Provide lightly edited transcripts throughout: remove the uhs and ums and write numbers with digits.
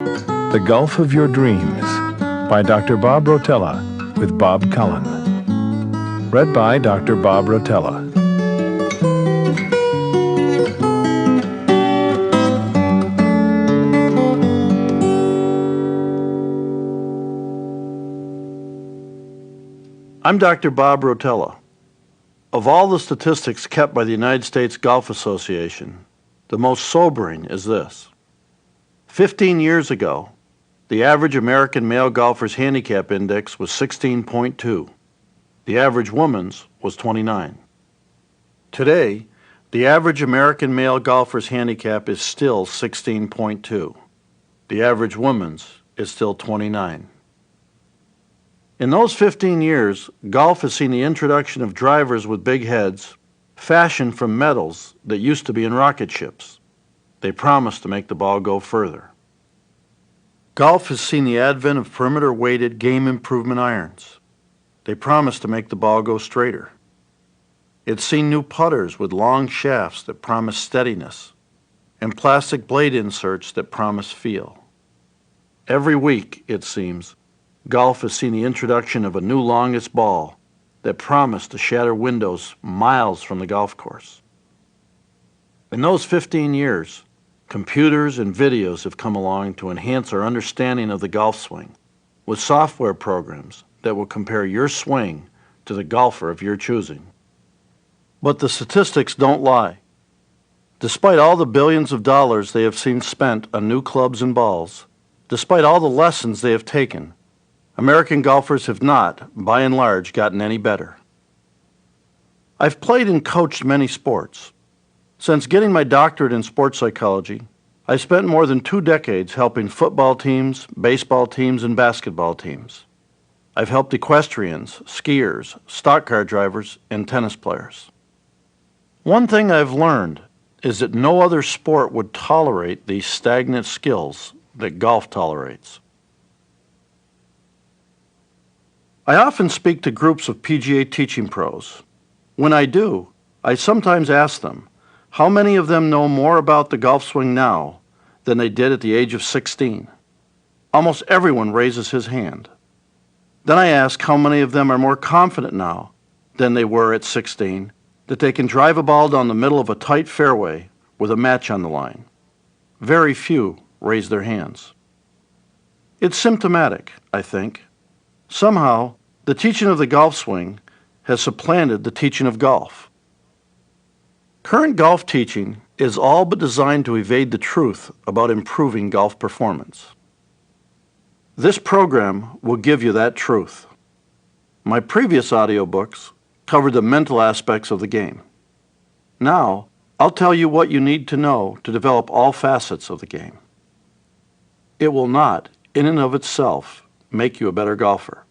The Golf of Your Dreams by Dr. Bob Rotella with Bob Cullen. Read by Dr. Bob Rotella. I'm Dr. Bob Rotella. Of all the statistics kept by the United States Golf Association, the most sobering is this. 15 years ago, the average American male golfer's handicap index was 16.2. The average woman's was 29. Today, the average American male golfer's handicap is still 16.2. The average woman's is still 29. In those 15 years, golf has seen the introduction of drivers with big heads, fashioned from metals that used to be in rocket ships. They promise to make the ball go further. Golf has seen the advent of perimeter-weighted game improvement irons. They promise to make the ball go straighter. It's seen new putters with long shafts that promise steadiness, and plastic blade inserts that promise feel. Every week, it seems, golf has seen the introduction of a new longest ball that promised to shatter windows miles from the golf course. In those 15 years, computers and videos have come along to enhance our understanding of the golf swing with software programs that will compare your swing to the golfer of your choosing. But the statistics don't lie. Despite all the billions of dollars they have seen spent on new clubs and balls, despite all the lessons they have taken, American golfers have not, by and large, gotten any better. I've played and coached many sports. Since getting my doctorate in sports psychology, I've spent more than 2 decades helping football teams, baseball teams, and basketball teams. I've helped equestrians, skiers, stock car drivers, and tennis players. One thing I've learned is that no other sport would tolerate these stagnant skills that golf tolerates. I often speak to groups of PGA teaching pros. When I do, I sometimes ask them, how many of them know more about the golf swing now than they did at the age of 16? Almost everyone raises his hand. Then I ask how many of them are more confident now than they were at 16 that they can drive a ball down the middle of a tight fairway with a match on the line. Very few raise their hands. It's symptomatic, I think. Somehow, the teaching of the golf swing has supplanted the teaching of golf. Current golf teaching is all but designed to evade the truth about improving golf performance. This program will give you that truth. My previous audiobooks covered the mental aspects of the game. Now, I'll tell you what you need to know to develop all facets of the game. It will not, in and of itself, make you a better golfer.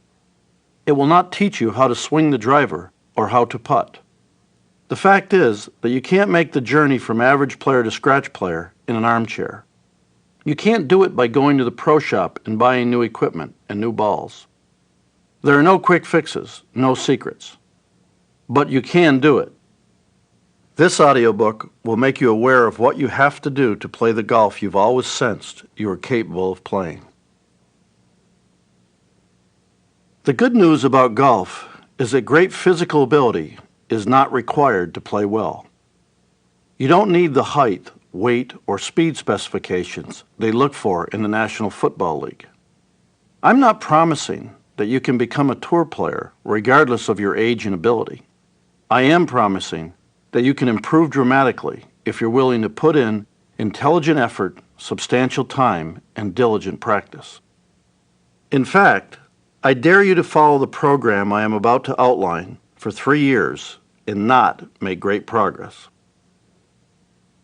It will not teach you how to swing the driver or how to putt. The fact is that you can't make the journey from average player to scratch player in an armchair. You can't do it by going to the pro shop and buying new equipment and new balls. There are no quick fixes, no secrets. But you can do it. This audiobook will make you aware of what you have to do to play the golf you've always sensed you are capable of playing. The good news about golf is that great physical ability is not required to play well. You don't need the height, weight, or speed specifications they look for in the National Football League. I'm not promising that you can become a tour player regardless of your age and ability. I am promising that you can improve dramatically if you're willing to put in intelligent effort, substantial time, and diligent practice. In fact, I dare you to follow the program I am about to outline for 3 years and not make great progress.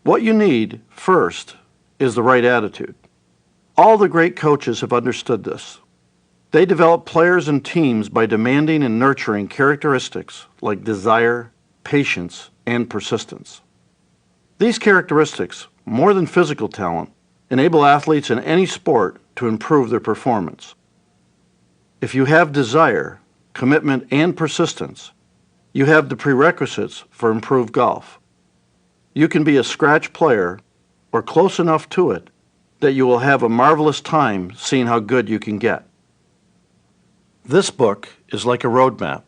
What you need, first, is the right attitude. All the great coaches have understood this. They develop players and teams by demanding and nurturing characteristics like desire, patience, and persistence. These characteristics, more than physical talent, enable athletes in any sport to improve their performance. If you have desire, commitment, and persistence, you have the prerequisites for improved golf. You can be a scratch player or close enough to it that you will have a marvelous time seeing how good you can get. This book is like a roadmap.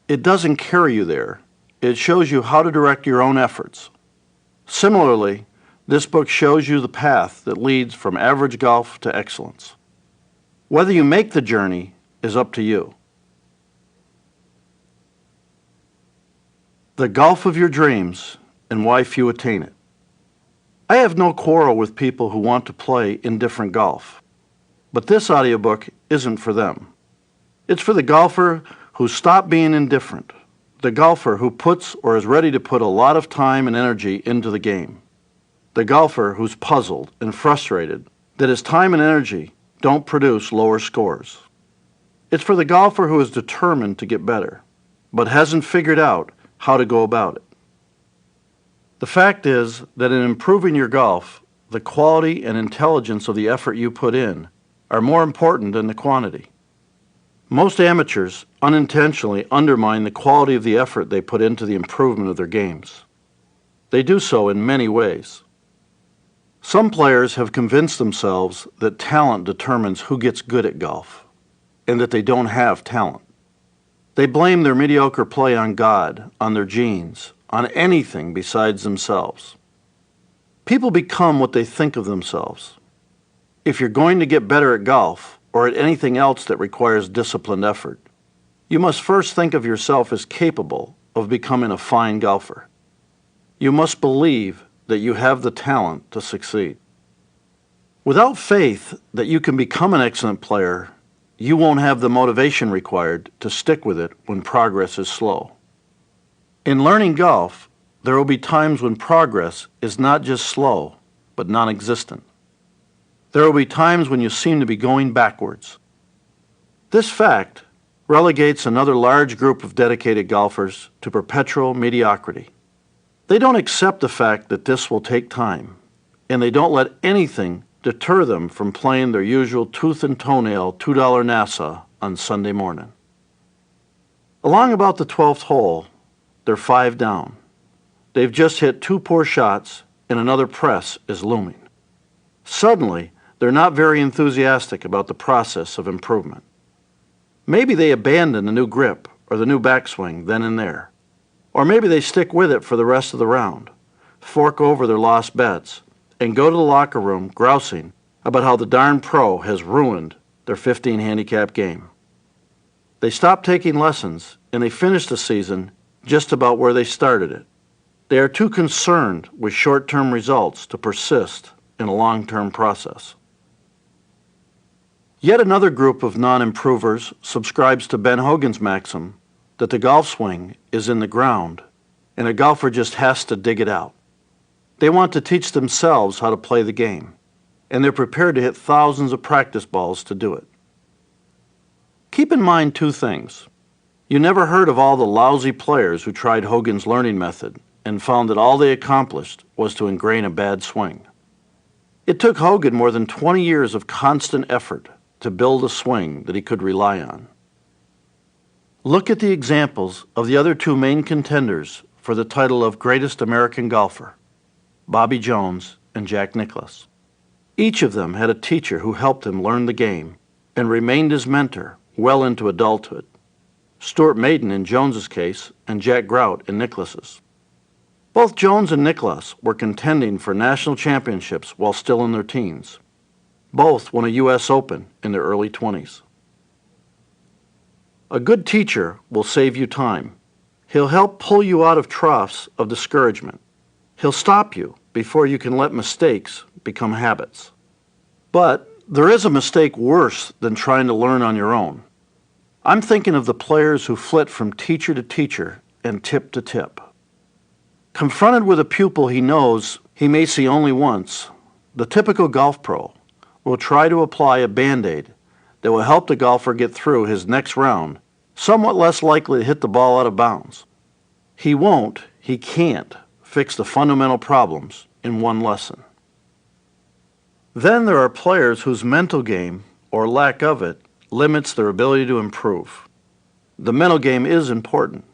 It doesn't carry you there. It shows you how to direct your own efforts. Similarly, this book shows you the path that leads from average golf to excellence. Whether you make the journey is up to you. The golf of your dreams and why few attain it. I have no quarrel with people who want to play indifferent golf, but this audiobook isn't for them. It's for the golfer who stopped being indifferent, the golfer who puts or is ready to put a lot of time and energy into the game, the golfer who's puzzled and frustrated that his time and energy don't produce lower scores. It's for the golfer who is determined to get better, but hasn't figured out how to go about it. The fact is that in improving your golf, the quality and intelligence of the effort you put in are more important than the quantity. Most amateurs unintentionally undermine the quality of the effort they put into the improvement of their games. They do so in many ways. Some players have convinced themselves that talent determines who gets good at golf, and that they don't have talent. They blame their mediocre play on God, on their genes, on anything besides themselves. People become what they think of themselves. If you're going to get better at golf, or at anything else that requires disciplined effort, you must first think of yourself as capable of becoming a fine golfer. You must believe that you have the talent to succeed. Without faith that you can become an excellent player, you won't have the motivation required to stick with it when progress is slow. In learning golf, there will be times when progress is not just slow, but non-existent. There will be times when you seem to be going backwards. This fact relegates another large group of dedicated golfers to perpetual mediocrity. They don't accept the fact that this will take time, and they don't let anything deter them from playing their usual tooth and toenail $2 Nassau on Sunday morning. Along about the 12th hole, they're 5 down. They've just hit 2 poor shots, and another press is looming. Suddenly, they're not very enthusiastic about the process of improvement. Maybe they abandon the new grip or the new backswing then and there. Or maybe they stick with it for the rest of the round, fork over their lost bets, and go to the locker room grousing about how the darn pro has ruined their 15 handicap game. They stop taking lessons, and they finish the season just about where they started it. They are too concerned with short-term results to persist in a long-term process. Yet another group of non-improvers subscribes to Ben Hogan's maxim that the golf swing is in the ground, and a golfer just has to dig it out. They want to teach themselves how to play the game, and they're prepared to hit thousands of practice balls to do it. Keep in mind 2 things. You never heard of all the lousy players who tried Hogan's learning method and found that all they accomplished was to ingrain a bad swing. It took Hogan more than 20 years of constant effort to build a swing that he could rely on. Look at the examples of the other 2 main contenders for the title of Greatest American Golfer, Bobby Jones and Jack Nicklaus. Each of them had a teacher who helped him learn the game and remained his mentor well into adulthood. Stuart Maiden in Jones's case and Jack Grout in Nicklaus's. Both Jones and Nicklaus were contending for national championships while still in their teens. Both won a U.S. Open in their early 20s. A good teacher will save you time. He'll help pull you out of troughs of discouragement. He'll stop you before you can let mistakes become habits. But there is a mistake worse than trying to learn on your own. I'm thinking of the players who flit from teacher to teacher and tip to tip. Confronted with a pupil he knows he may see only once, the typical golf pro will try to apply a Band-Aid that will help the golfer get through his next round, somewhat less likely to hit the ball out of bounds. He can't fix the fundamental problems in one lesson. Then there are players whose mental game, or lack of it, limits their ability to improve. The mental game is important.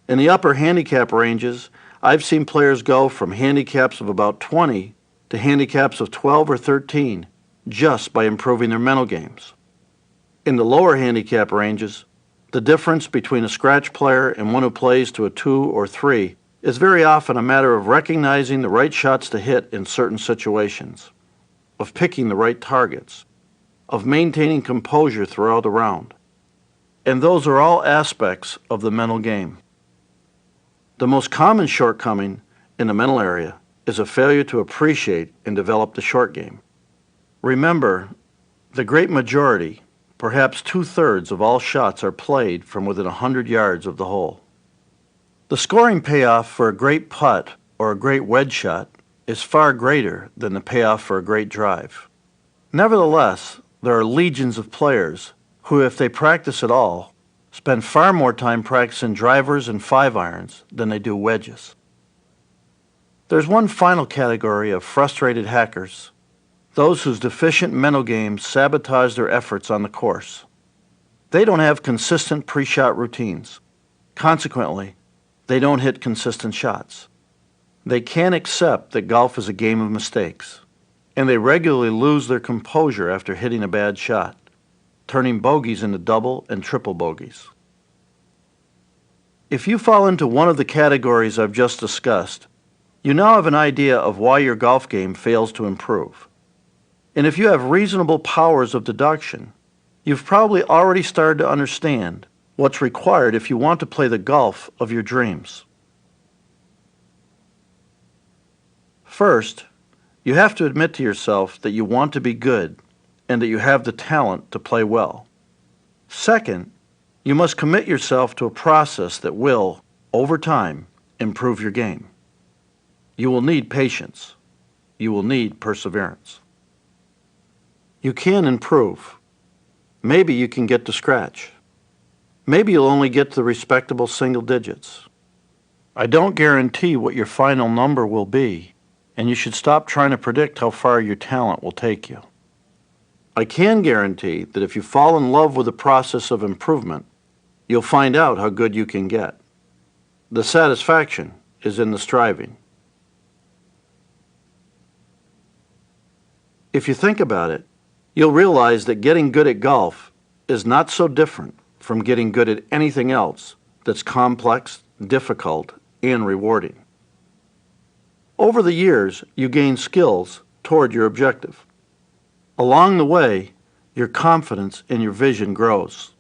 In the upper handicap ranges, I've seen players go from handicaps of about 20 to handicaps of 12 or 13 just by improving their mental games. In the lower handicap ranges, the difference between a scratch player and one who plays to a 2 or 3 is very often a matter of recognizing the right shots to hit in certain situations, of picking the right targets, of maintaining composure throughout the round. And those are all aspects of the mental game. The most common shortcoming in the mental area is a failure to appreciate and develop the short game. Remember, the great majority, perhaps 2/3 of all shots, are played from within 100 yards of the hole. The scoring payoff for a great putt or a great wedge shot is far greater than the payoff for a great drive. Nevertheless, there are legions of players who, if they practice at all, spend far more time practicing drivers and 5-irons than they do wedges. There's one final category of frustrated hackers, those whose deficient mental games sabotage their efforts on the course. They don't have consistent pre-shot routines. Consequently, they don't hit consistent shots. They can't accept that golf is a game of mistakes, and they regularly lose their composure after hitting a bad shot, turning bogeys into double and triple bogeys. If you fall into one of the categories I've just discussed, you now have an idea of why your golf game fails to improve. And if you have reasonable powers of deduction, you've probably already started to understand what's required if you want to play the golf of your dreams. First, you have to admit to yourself that you want to be good and that you have the talent to play well. Second, you must commit yourself to a process that will, over time, improve your game. You will need patience. You will need perseverance. You can improve. Maybe you can get to scratch. Maybe you'll only get to the respectable single digits. I don't guarantee what your final number will be, and you should stop trying to predict how far your talent will take you. I can guarantee that if you fall in love with the process of improvement, you'll find out how good you can get. The satisfaction is in the striving. If you think about it, you'll realize that getting good at golf is not so different from getting good at anything else that's complex, difficult, and rewarding. Over the years, you gain skills toward your objective. Along the way, your confidence in your vision grows.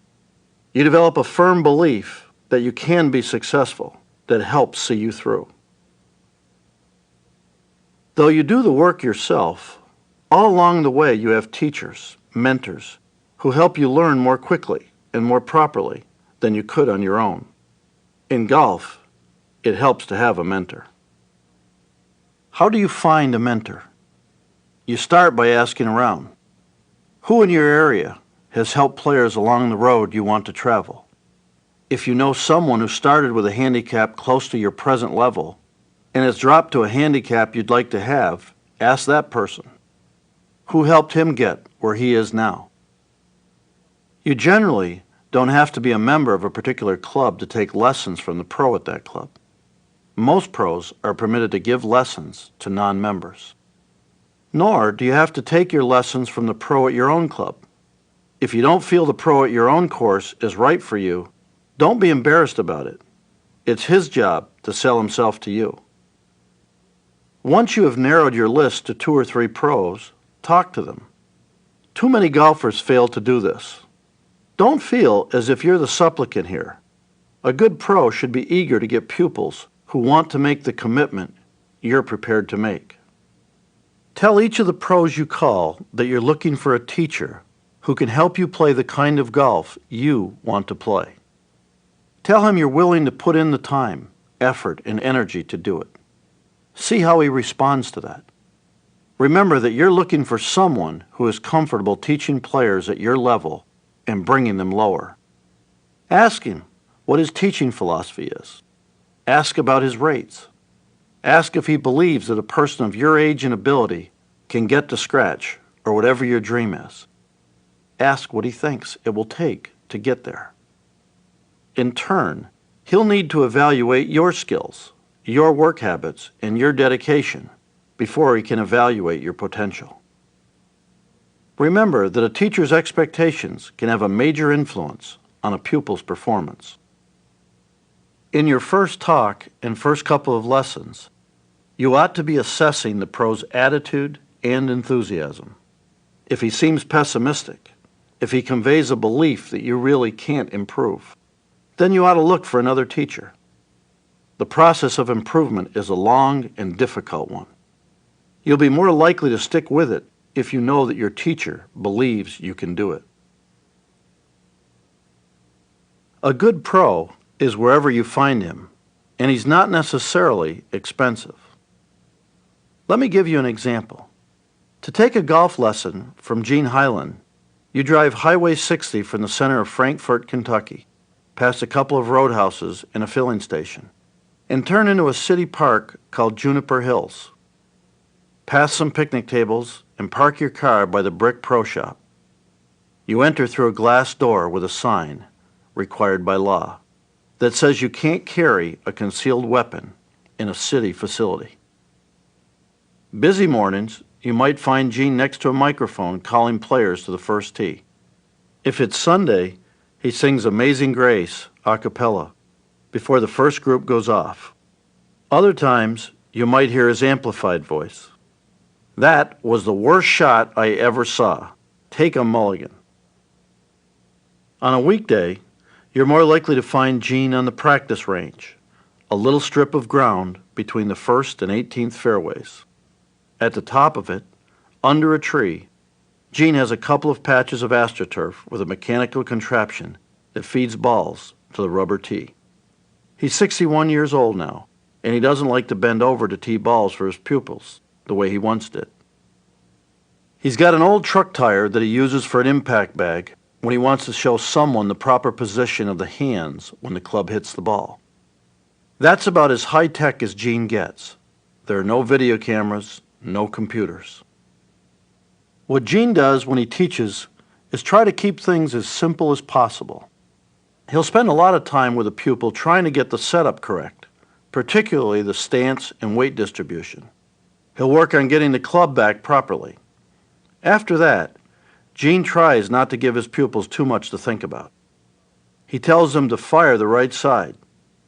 You develop a firm belief that you can be successful that helps see you through. Though you do the work yourself, all along the way you have teachers, mentors, who help you learn more quickly and more properly than you could on your own. In golf, it helps to have a mentor. How do you find a mentor? You start by asking around. Who in your area has helped players along the road you want to travel? If you know someone who started with a handicap close to your present level and has dropped to a handicap you'd like to have, ask that person. Who helped him get where he is now? You generally don't have to be a member of a particular club to take lessons from the pro at that club. Most pros are permitted to give lessons to non-members. Nor do you have to take your lessons from the pro at your own club. If you don't feel the pro at your own course is right for you, don't be embarrassed about it. It's his job to sell himself to you. Once you have narrowed your list to 2 or 3 pros, talk to them. Too many golfers fail to do this. Don't feel as if you're the supplicant here. A good pro should be eager to get pupils who want to make the commitment you're prepared to make. Tell each of the pros you call that you're looking for a teacher who can help you play the kind of golf you want to play. Tell him you're willing to put in the time, effort, and energy to do it. See how he responds to that. Remember that you're looking for someone who is comfortable teaching players at your level and bringing them lower. Ask him what his teaching philosophy is. Ask about his rates. Ask if he believes that a person of your age and ability can get to scratch or whatever your dream is. Ask what he thinks it will take to get there. In turn, he'll need to evaluate your skills, your work habits, and your dedication before he can evaluate your potential. Remember that a teacher's expectations can have a major influence on a pupil's performance. In your first talk and first couple of lessons, you ought to be assessing the pro's attitude and enthusiasm. If he seems pessimistic, if he conveys a belief that you really can't improve, then you ought to look for another teacher. The process of improvement is a long and difficult one. You'll be more likely to stick with it if you know that your teacher believes you can do it. A good pro is wherever you find him, and he's not necessarily expensive. Let me give you an example. To take a golf lesson from Gene Highland, you drive Highway 60 from the center of Frankfort, Kentucky, past a couple of roadhouses and a filling station, and turn into a city park called Juniper Hills. Pass some picnic tables and park your car by the brick pro shop. You enter through a glass door with a sign, required by law, that says you can't carry a concealed weapon in a city facility. Busy mornings, you might find Gene next to a microphone calling players to the first tee. If it's Sunday, he sings Amazing Grace a cappella before the first group goes off. Other times, you might hear his amplified voice. That was the worst shot I ever saw. Take a mulligan. On a weekday, you're more likely to find Gene on the practice range, a little strip of ground between the 1st and 18th fairways. At the top of it, under a tree, Gene has a couple of patches of astroturf with a mechanical contraption that feeds balls to the rubber tee. He's 61 years old now, and he doesn't like to bend over to tee balls for his pupils the way he once did. He's got an old truck tire that he uses for an impact bag when he wants to show someone the proper position of the hands when the club hits the ball. That's about as high-tech as Gene gets. There are no video cameras, no computers. What Gene does when he teaches is try to keep things as simple as possible. He'll spend a lot of time with a pupil trying to get the setup correct, particularly the stance and weight distribution. He'll work on getting the club back properly. After that, Gene tries not to give his pupils too much to think about. He tells them to fire the right side,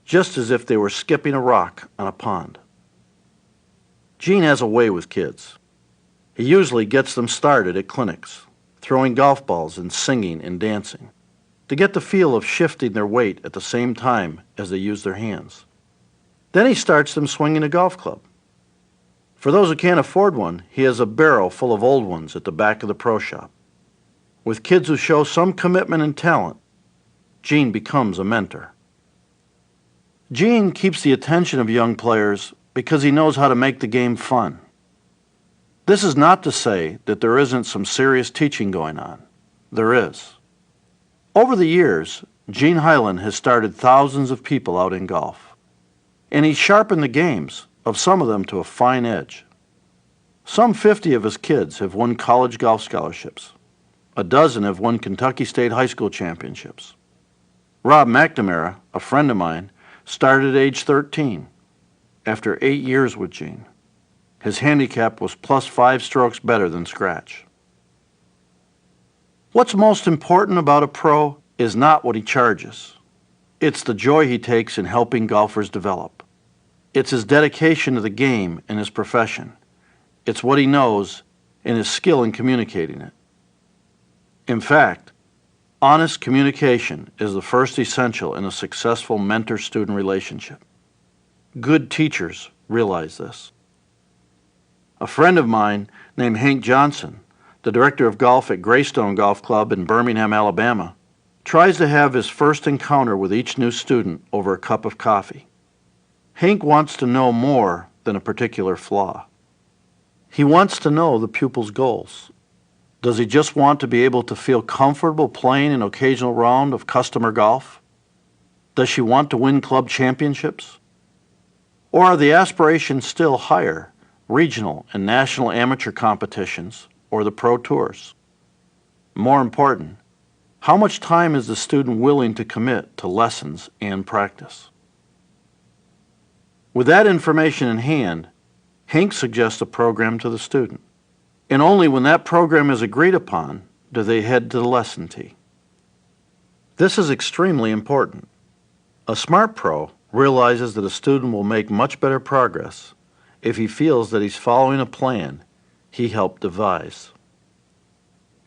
just as if they were skipping a rock on a pond. Gene has a way with kids. He usually gets them started at clinics, throwing golf balls and singing and dancing, to get the feel of shifting their weight at the same time as they use their hands. Then he starts them swinging a golf club. For those who can't afford one, he has a barrel full of old ones at the back of the pro shop. With kids who show some commitment and talent, Gene becomes a mentor. Gene keeps the attention of young players because he knows how to make the game fun. This is not to say that there isn't some serious teaching going on. There is. Over the years, Gene Highland has started thousands of people out in golf, and he's sharpened the games of some of them to a fine edge. Some 50 of his kids have won college golf scholarships. A dozen have won Kentucky State High School championships. Rob McNamara, a friend of mine, started at age 13 after 8 years with Gene. His handicap was plus 5 strokes better than scratch. What's most important about a pro is not what he charges. It's the joy he takes in helping golfers develop. It's his dedication to the game and his profession. It's what he knows and his skill in communicating it. In fact, honest communication is the first essential in a successful mentor-student relationship. Good teachers realize this. A friend of mine named Hank Johnson, the director of golf at Greystone Golf Club in Birmingham, Alabama, tries to have his first encounter with each new student over a cup of coffee. Hank wants to know more than a particular flaw. He wants to know the pupil's goals. Does he just want to be able to feel comfortable playing an occasional round of customer golf? Does she want to win club championships? Or are the aspirations still higher, regional and national amateur competitions, or the pro tours? More important, how much time is the student willing to commit to lessons and practice? With that information in hand, Hank suggests a program to the student, and only when that program is agreed upon do they head to the lesson tee. This is extremely important. A smart pro realizes that a student will make much better progress if he feels that he's following a plan he helped devise.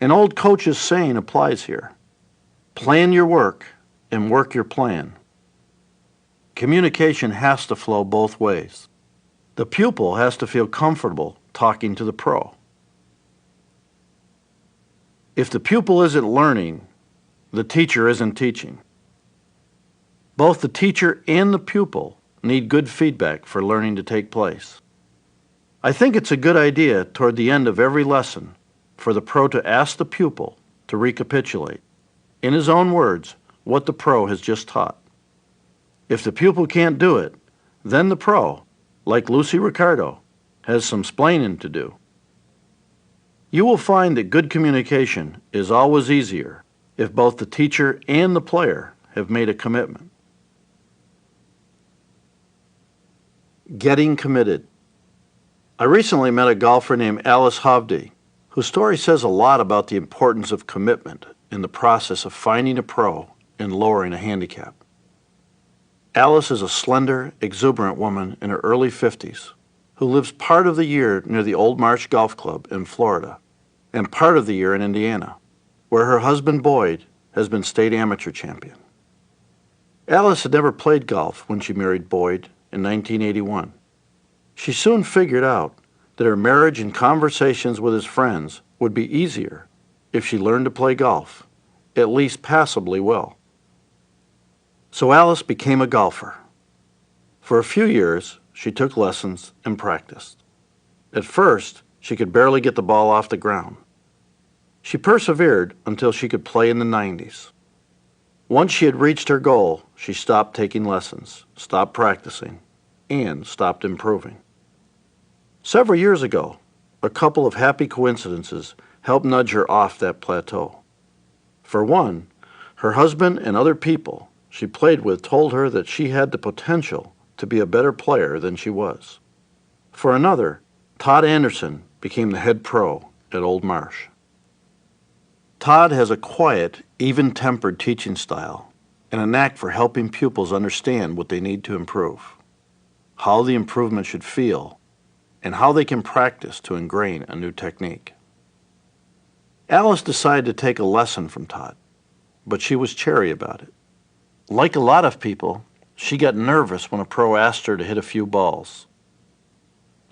An old coach's saying applies here: plan your work and work your plan. Communication has to flow both ways. The pupil has to feel comfortable talking to the pro. If the pupil isn't learning, the teacher isn't teaching. Both the teacher and the pupil need good feedback for learning to take place. I think it's a good idea toward the end of every lesson for the pro to ask the pupil to recapitulate, in his own words, what the pro has just taught. If the pupil can't do it, then the pro, like Lucy Ricardo, has some splaining to do. You will find that good communication is always easier if both the teacher and the player have made a commitment. Getting committed. I recently met a golfer named Alice Hovde, whose story says a lot about the importance of commitment in the process of finding a pro and lowering a handicap. Alice is a slender, exuberant woman in her early 50s who lives part of the year near the Old Marsh Golf Club in Florida and part of the year in Indiana, where her husband Boyd has been state amateur champion. Alice had never played golf when she married Boyd in 1981. She soon figured out that her marriage and conversations with his friends would be easier if she learned to play golf, at least passably well. So Alice became a golfer. For a few years, she took lessons and practiced. At first, she could barely get the ball off the ground. She persevered until she could play in the 90s. Once she had reached her goal, she stopped taking lessons, stopped practicing, and stopped improving. Several years ago, a couple of happy coincidences helped nudge her off that plateau. For one, her husband and other people she played with told her that she had the potential to be a better player than she was. For another, Todd Anderson became the head pro at Old Marsh. Todd has a quiet, even-tempered teaching style and a knack for helping pupils understand what they need to improve, how the improvement should feel, and how they can practice to ingrain a new technique. Alice decided to take a lesson from Todd, but she was chary about it. Like a lot of people, she got nervous when a pro asked her to hit a few balls.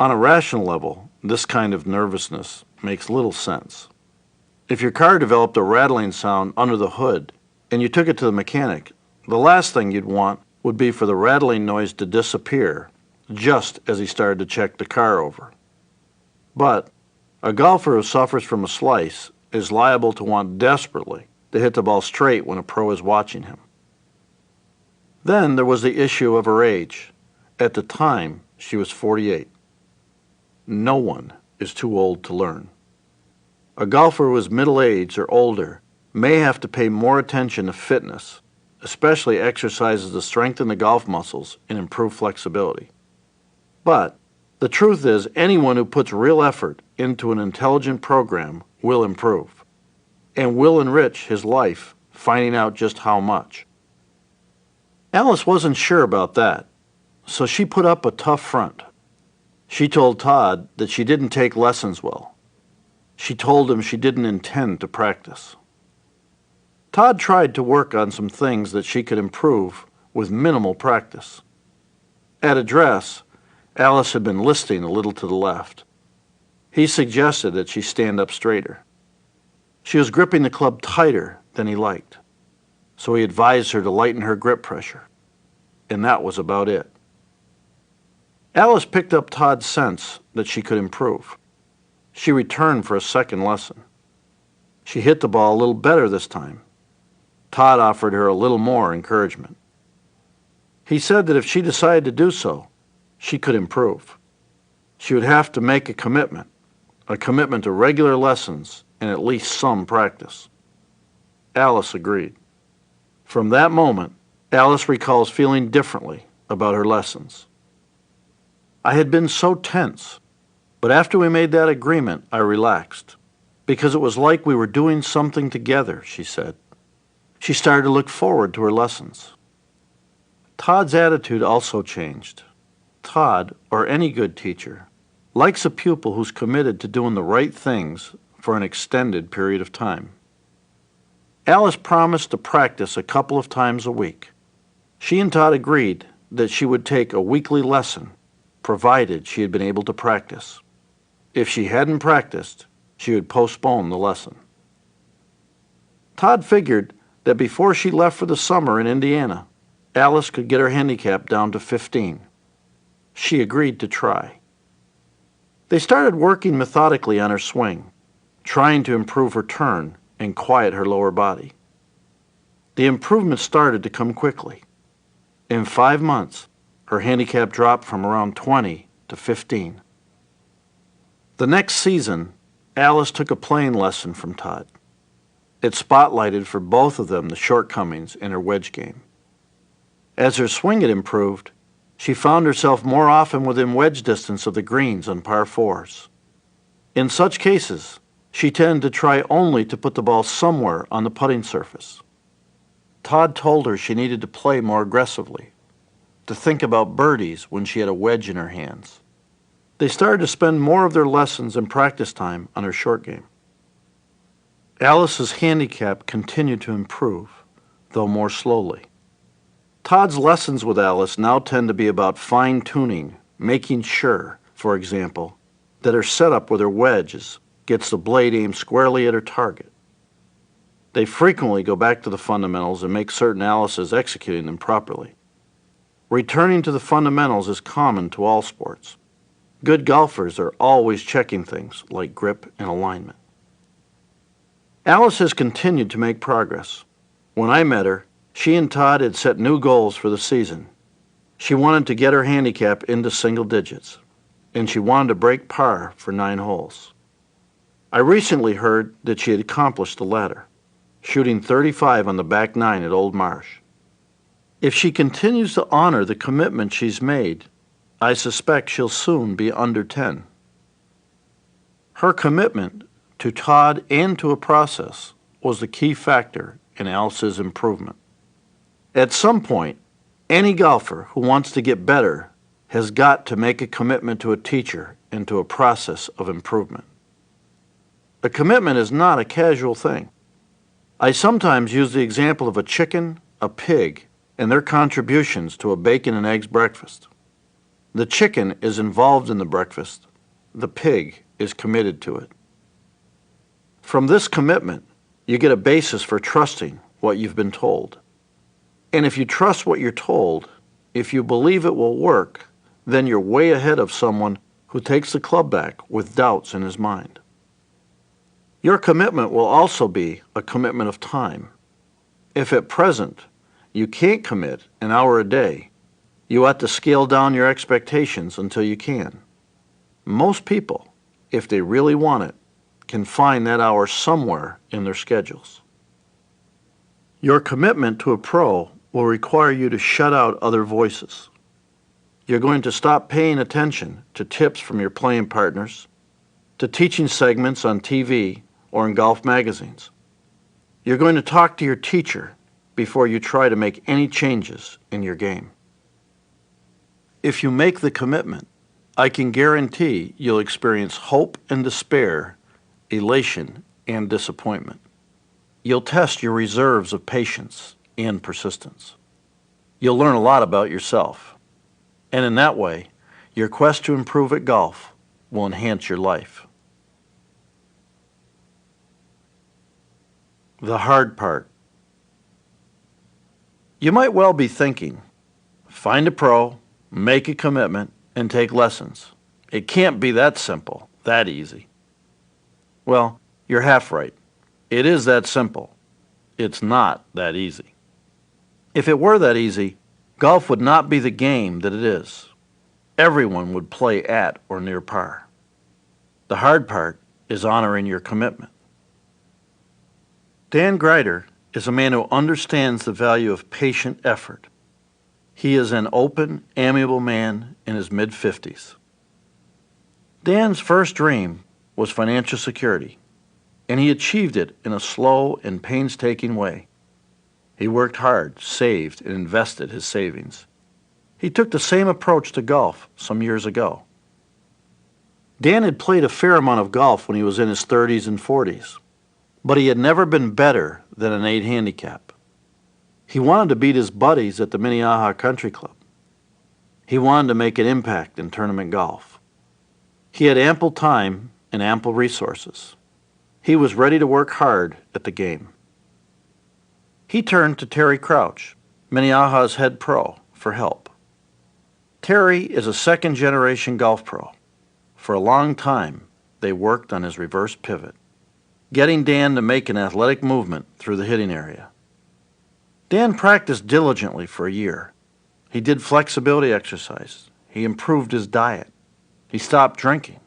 On a rational level, this kind of nervousness makes little sense. If your car developed a rattling sound under the hood and you took it to the mechanic, the last thing you'd want would be for the rattling noise to disappear just as he started to check the car over. But a golfer who suffers from a slice is liable to want desperately to hit the ball straight when a pro is watching him. Then there was the issue of her age. At the time, she was 48. No one is too old to learn. A golfer who is middle-aged or older may have to pay more attention to fitness, especially exercises to strengthen the golf muscles and improve flexibility. But the truth is, anyone who puts real effort into an intelligent program will improve and will enrich his life, finding out just how much. Alice wasn't sure about that, so she put up a tough front. She told Todd that she didn't take lessons well. She told him she didn't intend to practice. Todd tried to work on some things that she could improve with minimal practice. At address, Alice had been listing a little to the left. He suggested that she stand up straighter. She was gripping the club tighter than he liked, so he advised her to lighten her grip pressure, and that was about it. Alice picked up Todd's sense that she could improve. She returned for a second lesson. She hit the ball a little better this time. Todd offered her a little more encouragement. He said that if she decided to do so, she could improve. She would have to make a commitment to regular lessons and at least some practice. Alice agreed. From that moment, Alice recalls feeling differently about her lessons. I had been so tense But after we made that agreement, I relaxed, because it was like we were doing something together, she said. She started to look forward to her lessons. Todd's attitude also changed. Todd, or any good teacher, likes a pupil who's committed to doing the right things for an extended period of time. Alice promised to practice a couple of times a week. She and Todd agreed that she would take a weekly lesson, provided she had been able to practice. If she hadn't practiced, she would postpone the lesson. Todd figured that before she left for the summer in Indiana, Alice could get her handicap down to 15. She agreed to try. They started working methodically on her swing, trying to improve her turn and quiet her lower body. The improvements started to come quickly. In 5 months, her handicap dropped from around 20 to 15. The next season, Alice took a playing lesson from Todd. It spotlighted for both of them the shortcomings in her wedge game. As her swing had improved, she found herself more often within wedge distance of the greens on par fours. In such cases, she tended to try only to put the ball somewhere on the putting surface. Todd told her she needed to play more aggressively, to think about birdies when she had a wedge in her hands. They started to spend more of their lessons and practice time on her short game. Alice's handicap continued to improve, though more slowly. Todd's lessons with Alice now tend to be about fine-tuning, making sure, for example, that her setup with her wedges gets the blade aimed squarely at her target. They frequently go back to the fundamentals and make certain Alice is executing them properly. Returning to the fundamentals is common to all sports. Good golfers are always checking things like grip and alignment. Alice has continued to make progress. When I met her, she and Todd had set new goals for the season. She wanted to get her handicap into single digits, and she wanted to break par for 9 holes. I recently heard that she had accomplished the latter, shooting 35 on the back 9 at Old Marsh. If she continues to honor the commitment she's made, I suspect she'll soon be under 10. Her commitment to Todd and to a process was the key factor in Alice's improvement. At some point, any golfer who wants to get better has got to make a commitment to a teacher and to a process of improvement. A commitment is not a casual thing. I sometimes use the example of a chicken, a pig, and their contributions to a bacon and eggs breakfast. The chicken is involved in the breakfast. The pig is committed to it. From this commitment, you get a basis for trusting what you've been told. And if you trust what you're told, if you believe it will work, then you're way ahead of someone who takes the club back with doubts in his mind. Your commitment will also be a commitment of time. If at present you can't commit an hour a day, you ought to scale down your expectations until you can. Most people, if they really want it, can find that hour somewhere in their schedules. Your commitment to a pro will require you to shut out other voices. You're going to stop paying attention to tips from your playing partners, to teaching segments on TV or in golf magazines. You're going to talk to your teacher before you try to make any changes in your game. If you make the commitment, I can guarantee you'll experience hope and despair, elation and disappointment. You'll test your reserves of patience and persistence. You'll learn a lot about yourself. And in that way, your quest to improve at golf will enhance your life. The hard part. You might well be thinking, find a pro, make a commitment, and take lessons. It can't be that simple, that easy. Well, you're half right. It is that simple. It's not that easy. If it were that easy, golf would not be the game that it is. Everyone would play at or near par. The hard part is honoring your commitment. Dan Greider is a man who understands the value of patient effort. He is an open, amiable man in his mid-50s. Dan's first dream was financial security, and he achieved it in a slow and painstaking way. He worked hard, saved, and invested his savings. He took the same approach to golf some years ago. Dan had played a fair amount of golf when he was in his 30s and 40s, but he had never been better than an 8 handicap. He wanted to beat his buddies at the Minnehaha Country Club. He wanted to make an impact in tournament golf. He had ample time and ample resources. He was ready to work hard at the game. He turned to Terry Crouch, Minnehaha's head pro, for help. Terry is a second-generation golf pro. For a long time, they worked on his reverse pivot, getting Dan to make an athletic movement through the hitting area. Dan practiced diligently for a year. He did flexibility exercises. He improved his diet. He stopped drinking.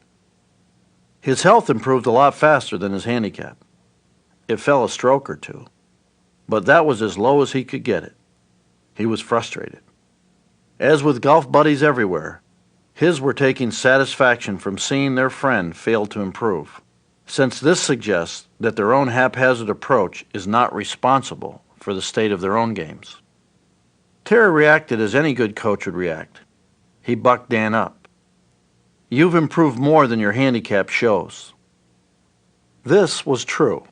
His health improved a lot faster than his handicap. It fell a stroke or two, but that was as low as he could get it. He was frustrated. As with golf buddies everywhere, his were taking satisfaction from seeing their friend fail to improve, since this suggests that their own haphazard approach is not responsible for the state of their own games. Terry reacted as any good coach would react. He bucked Dan up. "You've improved more than your handicap shows." This was true.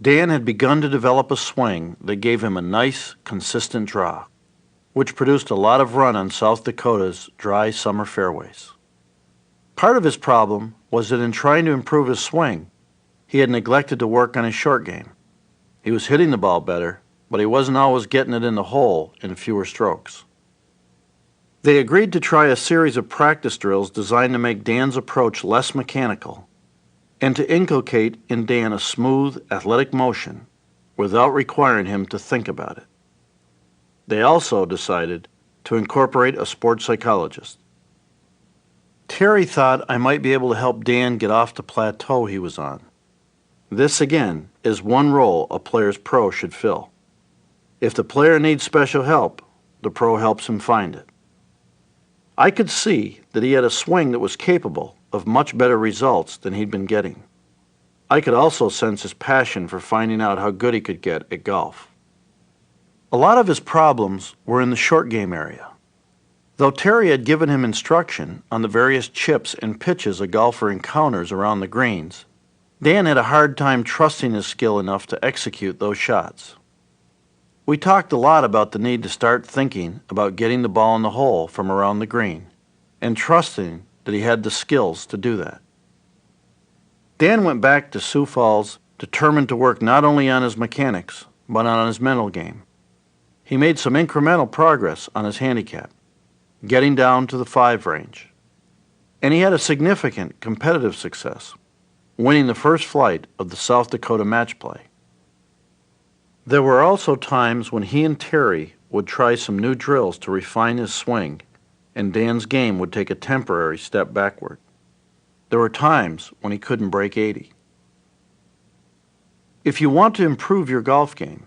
Dan had begun to develop a swing that gave him a nice, consistent draw, which produced a lot of run on South Dakota's dry summer fairways. Part of his problem was that in trying to improve his swing, he had neglected to work on his short game. He was hitting the ball better, but he wasn't always getting it in the hole in fewer strokes. They agreed to try a series of practice drills designed to make Dan's approach less mechanical and to inculcate in Dan a smooth, athletic motion without requiring him to think about it. They also decided to incorporate a sports psychologist. Terry thought I might be able to help Dan get off the plateau he was on. This, again, is one role a player's pro should fill. If the player needs special help, the pro helps him find it. I could see that he had a swing that was capable of much better results than he'd been getting. I could also sense his passion for finding out how good he could get at golf. A lot of his problems were in the short game area. Though Terry had given him instruction on the various chips and pitches a golfer encounters around the greens, Dan had a hard time trusting his skill enough to execute those shots. We talked a lot about the need to start thinking about getting the ball in the hole from around the green and trusting that he had the skills to do that. Dan went back to Sioux Falls determined to work not only on his mechanics, but on his mental game. He made some incremental progress on his handicap, getting down to the 5 range. And he had a significant competitive success, winning the first flight of the South Dakota match play. There were also times when he and Terry would try some new drills to refine his swing, and Dan's game would take a temporary step backward. There were times when he couldn't break 80. If you want to improve your golf game,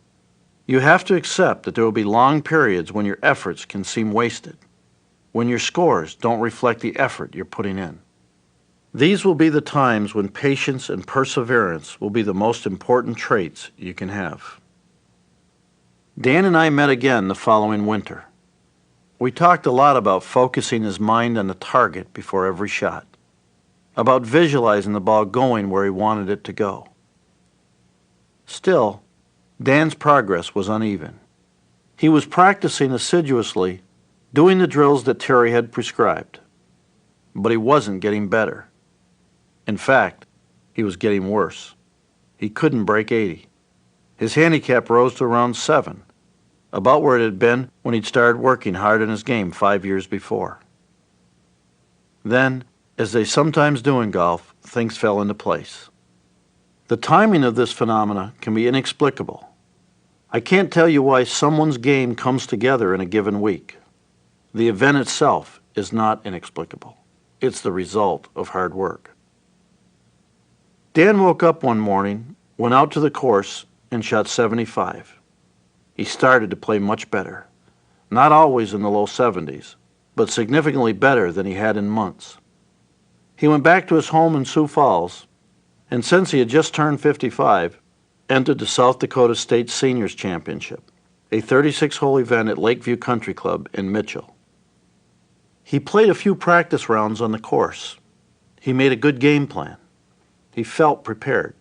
you have to accept that there will be long periods when your efforts can seem wasted, when your scores don't reflect the effort you're putting in. These will be the times when patience and perseverance will be the most important traits you can have. Dan and I met again the following winter. We talked a lot about focusing his mind on the target before every shot, about visualizing the ball going where he wanted it to go. Still, Dan's progress was uneven. He was practicing assiduously, doing the drills that Terry had prescribed, but he wasn't getting better. In fact, he was getting worse. He couldn't break 80. His handicap rose to around 7, about where it had been when he'd started working hard on his game 5 years before. Then, as they sometimes do in golf, things fell into place. The timing of this phenomena can be inexplicable. I can't tell you why someone's game comes together in a given week. The event itself is not inexplicable. It's the result of hard work. Dan woke up one morning, went out to the course, and shot 75. He started to play much better. Not always in the low 70s, but significantly better than he had in months. He went back to his home in Sioux Falls, and since he had just turned 55, entered the South Dakota State Seniors Championship, a 36-hole event at Lakeview Country Club in Mitchell. He played a few practice rounds on the course. He made a good game plan. He felt prepared.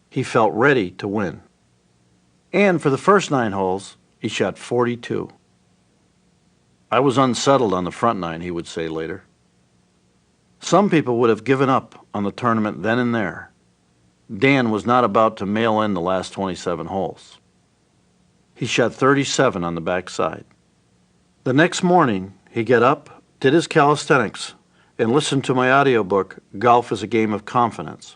He felt ready to win. And for the first 9 holes, he shot 42. "I was unsettled on the front 9, he would say later. Some people would have given up on the tournament then and there. Dan was not about to mail in the last 27 holes. He shot 37 on the backside. The next morning, he got up, did his calisthenics, and listened to my audiobook, Golf is a Game of Confidence,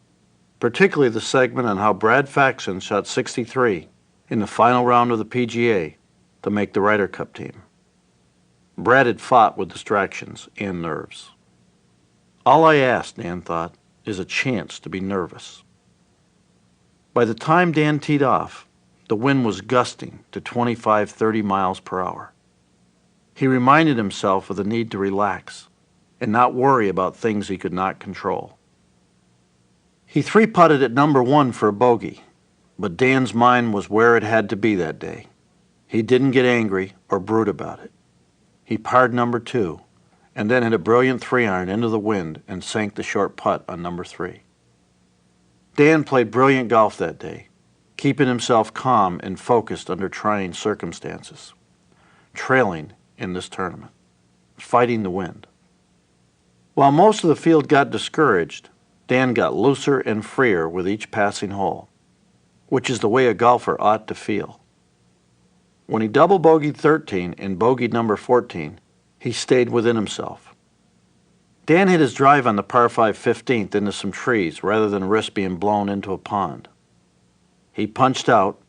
particularly the segment on how Brad Faxon shot 63 in the final round of the PGA to make the Ryder Cup team. Brad had fought with distractions and nerves. All I asked, Dan thought, is a chance to be nervous. By the time Dan teed off, the wind was gusting to 25-30 miles per hour. He reminded himself of the need to relax and not worry about things he could not control. He 3-putted at number 1 for a bogey, but Dan's mind was where it had to be that day. He didn't get angry or brood about it. He parred number 2, and then hit a brilliant 3-iron into the wind and sank the short putt on number 3. Dan played brilliant golf that day, keeping himself calm and focused under trying circumstances, trailing in this tournament, fighting the wind. While most of the field got discouraged, Dan got looser and freer with each passing hole, which is the way a golfer ought to feel. When he double bogeyed 13 and bogeyed number 14, he stayed within himself. Dan hit his drive on the par 5 15th into some trees rather than risk being blown into a pond. He punched out,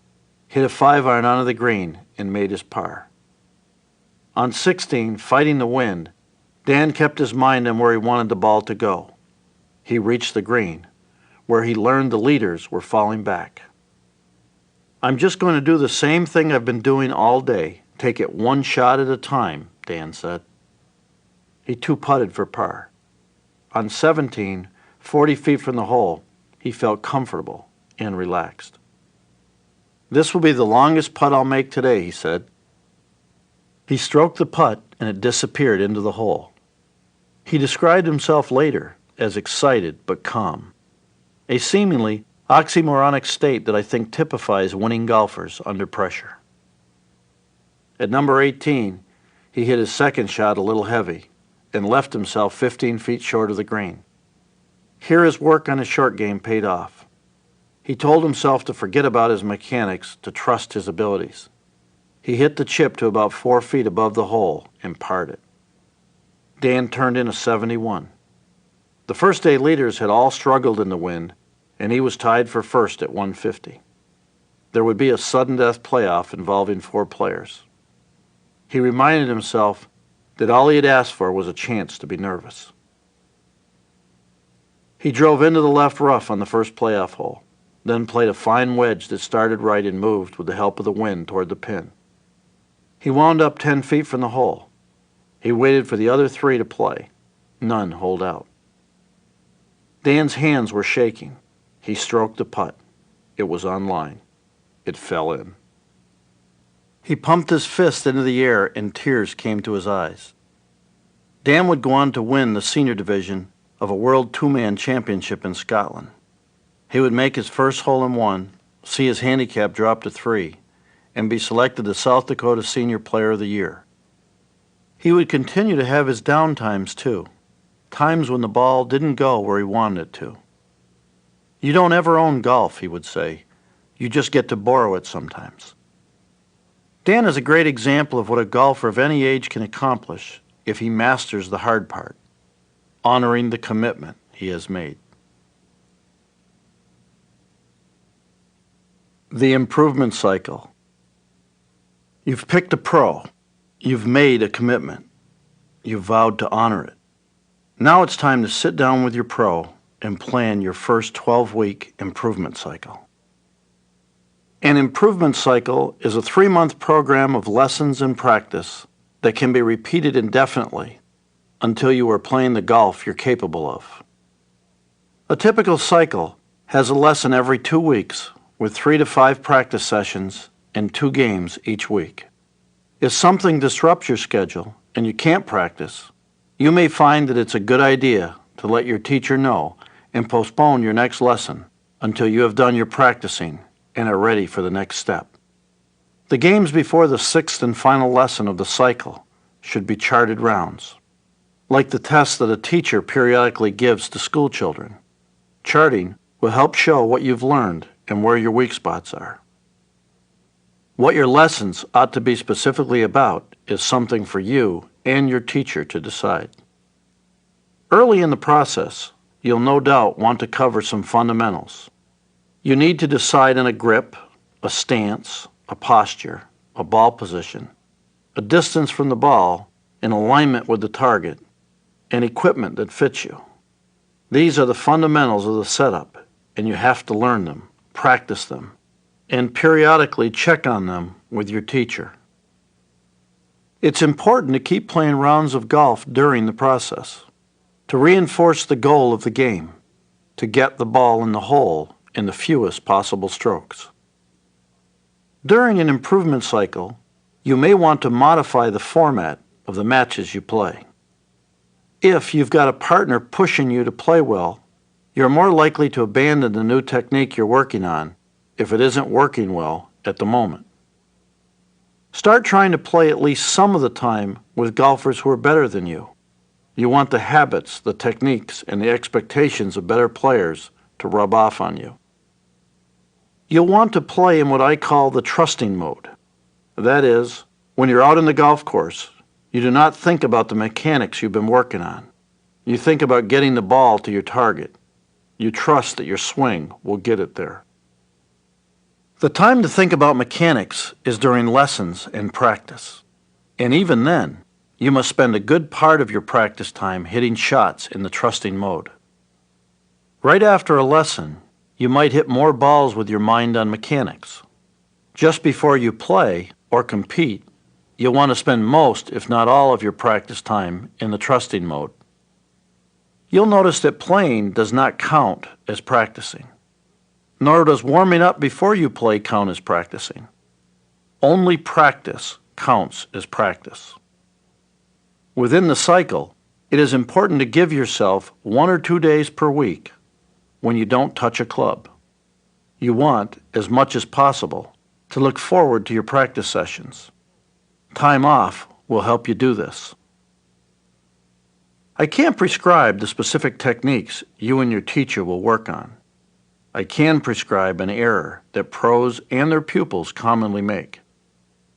hit a 5-iron onto the green, and made his par. On 16, fighting the wind, Dan kept his mind on where he wanted the ball to go. He reached the green, where he learned the leaders were falling back. "I'm just going to do the same thing I've been doing all day, take it one shot at a time," Dan said. He 2-putted for par. On 17, 40 feet from the hole, he felt comfortable and relaxed. "This will be the longest putt I'll make today," he said. He stroked the putt and it disappeared into the hole. He described himself later as excited but calm, a seemingly oxymoronic state that I think typifies winning golfers under pressure. At number 18, he hit his second shot a little heavy and left himself 15 feet short of the green. Here his work on his short game paid off. He told himself to forget about his mechanics, to trust his abilities. He hit the chip to about 4 feet above the hole and parred it. Dan turned in a 71. The first day leaders had all struggled in the wind, and he was tied for first at 150. There would be a sudden death playoff involving 4 players. He reminded himself that all he had asked for was a chance to be nervous. He drove into the left rough on the first playoff hole, then played a fine wedge that started right and moved with the help of the wind toward the pin. He wound up 10 feet from the hole. He waited for the other 3 to play. None holed out. Dan's hands were shaking. He stroked the putt. It was on line. It fell in. He pumped his fist into the air and tears came to his eyes. Dan would go on to win the senior division of a World Two-Man Championship in Scotland. He would make his first hole-in-one, see his handicap drop to 3, and be selected the South Dakota Senior Player of the Year. He would continue to have his down times too, times when the ball didn't go where he wanted it to. "You don't ever own golf," he would say. "You just get to borrow it sometimes." Dan is a great example of what a golfer of any age can accomplish if he masters the hard part, honoring the commitment he has made. The improvement cycle. You've picked a pro. You've made a commitment. You've vowed to honor it. Now it's time to sit down with your pro and plan your first 12-week improvement cycle. An improvement cycle is a 3-month program of lessons and practice that can be repeated indefinitely until you are playing the golf you're capable of. A typical cycle has a lesson every 2 weeks with 3 to 5 practice sessions and 2 games each week. If something disrupts your schedule and you can't practice, you may find that it's a good idea to let your teacher know and postpone your next lesson until you have done your practicing and are ready for the next step. The games before the 6th and final lesson of the cycle should be charted rounds, like the tests that a teacher periodically gives to school children. Charting will help show what you've learned and where your weak spots are. What your lessons ought to be specifically about is something for you and your teacher to decide. Early in the process, you'll no doubt want to cover some fundamentals. You need to decide on a grip, a stance, a posture, a ball position, a distance from the ball, an alignment with the target, and equipment that fits you. These are the fundamentals of the setup, and you have to learn them, practice them, and periodically check on them with your teacher. It's important to keep playing rounds of golf during the process, to reinforce the goal of the game, to get the ball in the hole in the fewest possible strokes. During an improvement cycle, you may want to modify the format of the matches you play. If you've got a partner pushing you to play well, you're more likely to abandon the new technique you're working on if it isn't working well at the moment. Start trying to play at least some of the time with golfers who are better than you. You want the habits, the techniques, and the expectations of better players to rub off on you. You'll want to play in what I call the trusting mode. That is, when you're out on the golf course, you do not think about the mechanics you've been working on. You think about getting the ball to your target. You trust that your swing will get it there. The time to think about mechanics is during lessons and practice. And even then, you must spend a good part of your practice time hitting shots in the trusting mode. Right after a lesson, you might hit more balls with your mind on mechanics. Just before you play or compete, you'll want to spend most, if not all, of your practice time in the trusting mode. You'll notice that playing does not count as practicing, nor does warming up before you play count as practicing. Only practice counts as practice. Within the cycle, it is important to give yourself 1 or 2 days per week when you don't touch a club. You want, as much as possible, to look forward to your practice sessions. Time off will help you do this. I can't prescribe the specific techniques you and your teacher will work on. I can prescribe an error that pros and their pupils commonly make.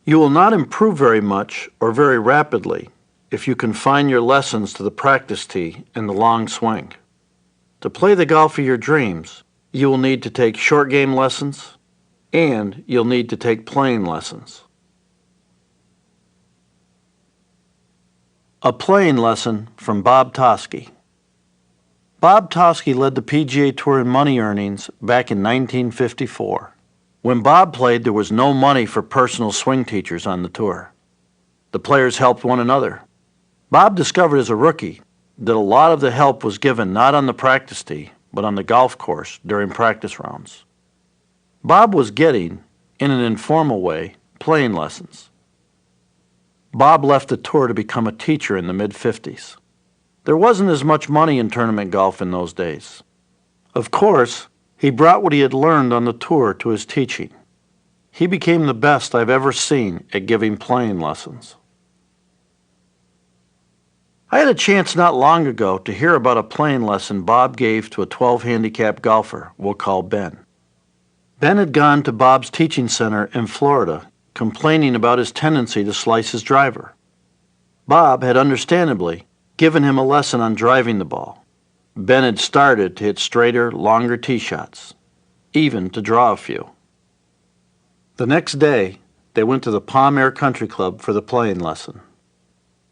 You will not improve very much or very rapidly if you confine your lessons to the practice tee and the long swing. To play the golf of your dreams, you will need to take short game lessons, and you'll need to take playing lessons. A playing lesson from Bob Toski. Bob Toski led the PGA Tour in money earnings back in 1954. When Bob played, there was no money for personal swing teachers on the tour. The players helped one another. Bob discovered as a rookie that a lot of the help was given not on the practice tee, but on the golf course during practice rounds. Bob was getting, in an informal way, playing lessons. Bob left the tour to become a teacher in the mid-50s. There wasn't as much money in tournament golf in those days. Of course, he brought what he had learned on the tour to his teaching. He became the best I've ever seen at giving playing lessons. I had a chance not long ago to hear about a playing lesson Bob gave to a 12-handicap golfer we'll call Ben. Ben had gone to Bob's teaching center in Florida complaining about his tendency to slice his driver. Bob had understandably given him a lesson on driving the ball. Ben had started to hit straighter, longer tee shots, even to draw a few. The next day, they went to the Palm Air Country Club for the playing lesson.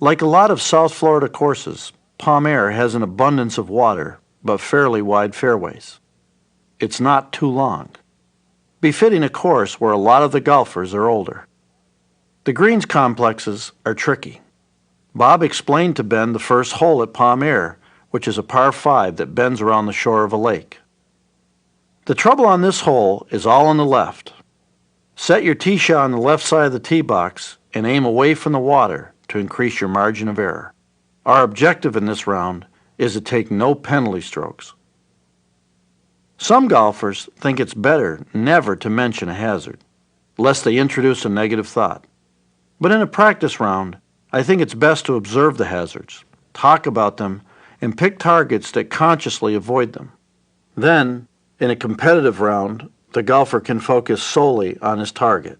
Like a lot of South Florida courses, Palm Air has an abundance of water, but fairly wide fairways. It's not too long, befitting a course where a lot of the golfers are older. The greens complexes are tricky. Bob explained to Ben the first hole at Palm Air which is a par 5 that bends around the shore of a lake. The trouble on this hole is all on the left. Set your tee shot on the left side of the tee box and aim away from the water to increase your margin of error. Our objective in this round is to take no penalty strokes. Some golfers think it's better never to mention a hazard, lest they introduce a negative thought. But in a practice round, I think it's best to observe the hazards, talk about them, and pick targets that consciously avoid them. Then, in a competitive round, the golfer can focus solely on his target.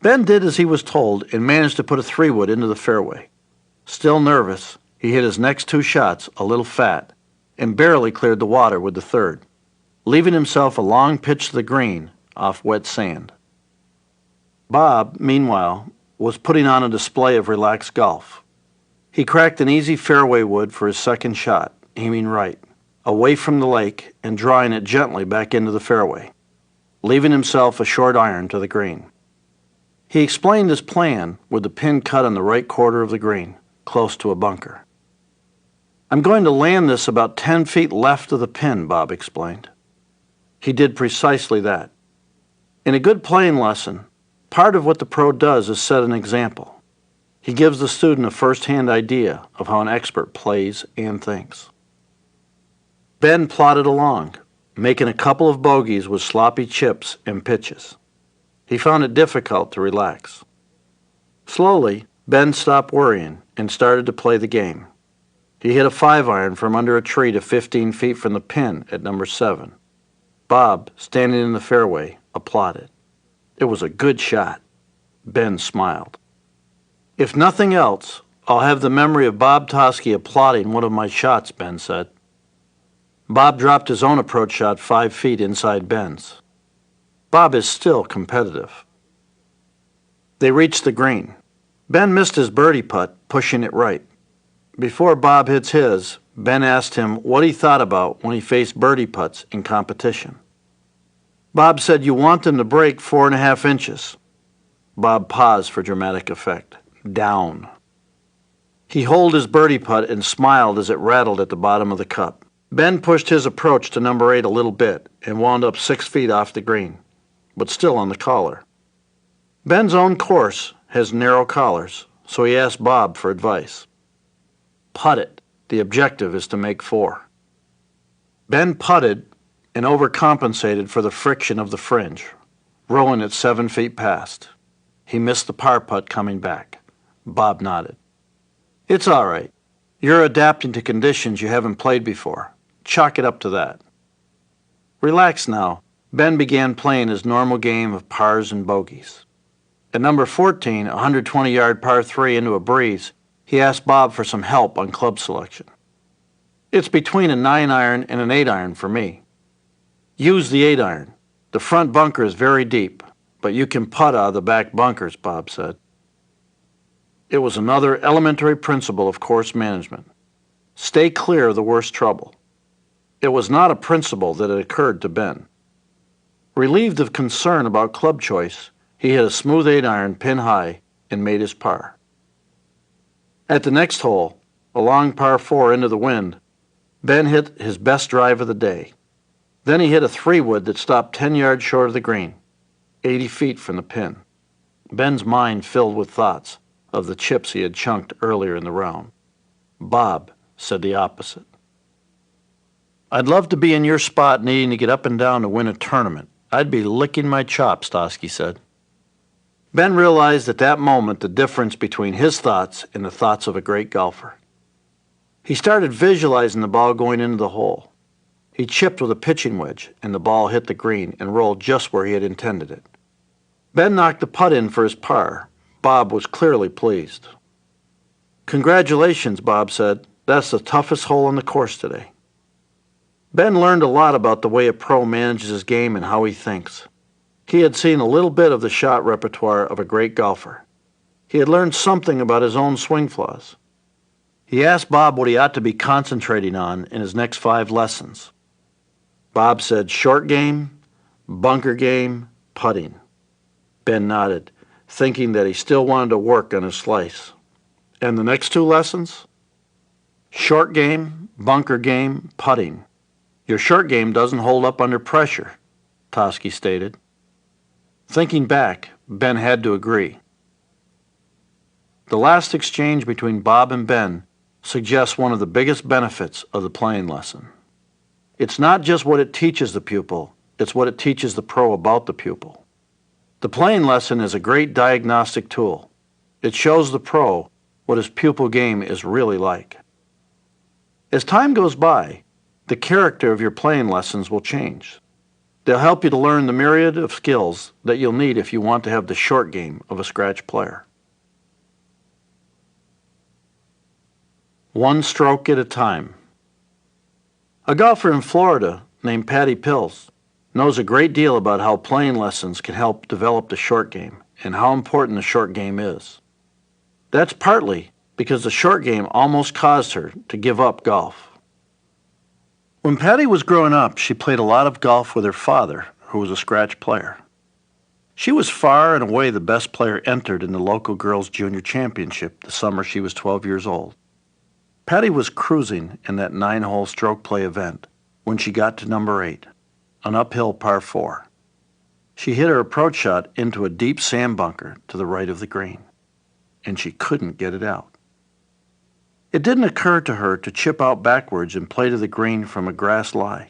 Ben did as he was told and managed to put a 3-wood into the fairway. Still nervous, he hit his next 2 shots a little fat and barely cleared the water with the 3rd, leaving himself a long pitch to the green off wet sand. Bob, meanwhile, was putting on a display of relaxed golf. He cracked an easy fairway wood for his second shot, aiming right, away from the lake and drawing it gently back into the fairway, leaving himself a short iron to the green. He explained his plan with the pin cut on the right quarter of the green, close to a bunker. "I'm going to land this about 10 feet left of the pin," Bob explained. He did precisely that. In a good playing lesson, part of what the pro does is set an example. He gives the student a first-hand idea of how an expert plays and thinks. Ben plodded along, making a couple of bogeys with sloppy chips and pitches. He found it difficult to relax. Slowly, Ben stopped worrying and started to play the game. He hit a 5-iron from under a tree to 15 feet from the pin at number 7. Bob, standing in the fairway, applauded. It was a good shot. Ben smiled. "If nothing else, I'll have the memory of Bob Toski applauding one of my shots," Ben said. Bob dropped his own approach shot 5 feet inside Ben's. Bob is still competitive. They reached the green. Ben missed his birdie putt, pushing it right. Before Bob hits his, Ben asked him what he thought about when he faced birdie putts in competition. Bob said, "You want them to break 4.5 inches. Bob paused for dramatic effect. Down. He holed his birdie putt and smiled as it rattled at the bottom of the cup. Ben pushed his approach to number 8 a little bit and wound up 6 feet off the green, but still on the collar. Ben's own course has narrow collars, so he asked Bob for advice. Putt it. The objective is to make 4. Ben putted and overcompensated for the friction of the fringe, rolling it 7 feet past. He missed the par putt coming back. Bob nodded. "It's all right. You're adapting to conditions you haven't played before. Chalk it up to that." Relaxed now, Ben began playing his normal game of pars and bogeys. At number 14, a 120-yard par 3 into a breeze, he asked Bob for some help on club selection. "It's between a 9-iron and an 8-iron for me." "Use the 8-iron. The front bunker is very deep, but you can putt out of the back bunkers," Bob said. It was another elementary principle of course management. Stay clear of the worst trouble. It was not a principle that had occurred to Ben. Relieved of concern about club choice, he hit a smooth 8-iron pin high and made his par. At the next hole, a long par 4 into the wind, Ben hit his best drive of the day. Then he hit a 3-wood that stopped 10 yards short of the green, 80 feet from the pin. Ben's mind filled with thoughts of the chips he had chunked earlier in the round. Bob said the opposite. "I'd love to be in your spot needing to get up and down to win a tournament. I'd be licking my chops," Toski said. Ben realized at that moment the difference between his thoughts and the thoughts of a great golfer. He started visualizing the ball going into the hole. He chipped with a pitching wedge, and the ball hit the green and rolled just where he had intended it. Ben knocked the putt in for his par. Bob was clearly pleased. "Congratulations," Bob said. "That's the toughest hole on the course today." Ben learned a lot about the way a pro manages his game and how he thinks. He had seen a little bit of the shot repertoire of a great golfer. He had learned something about his own swing flaws. He asked Bob what he ought to be concentrating on in his next 5 lessons. Bob said short game, bunker game, putting. Ben nodded, thinking that he still wanted to work on his slice. "And the next 2 lessons?" Short game, bunker game, putting. Your short game doesn't hold up under pressure, Toski stated. Thinking back, Ben had to agree. The last exchange between Bob and Ben suggests one of the biggest benefits of the playing lesson. It's not just what it teaches the pupil, it's what it teaches the pro about the pupil. The playing lesson is a great diagnostic tool. It shows the pro what his pupil game is really like. As time goes by, the character of your playing lessons will change. They'll help you to learn the myriad of skills that you'll need if you want to have the short game of a scratch player. One stroke at a time. A golfer in Florida named Patty Pills knows a great deal about how playing lessons can help develop the short game and how important the short game is. That's partly because the short game almost caused her to give up golf. When Patty was growing up, she played a lot of golf with her father, who was a scratch player. She was far and away the best player entered in the local girls' junior championship the summer she was 12 years old. Patty was cruising in that 9-hole stroke play event when she got to number 8, an uphill par 4. She hit her approach shot into a deep sand bunker to the right of the green, and she couldn't get it out. It didn't occur to her to chip out backwards and play to the green from a grass lie.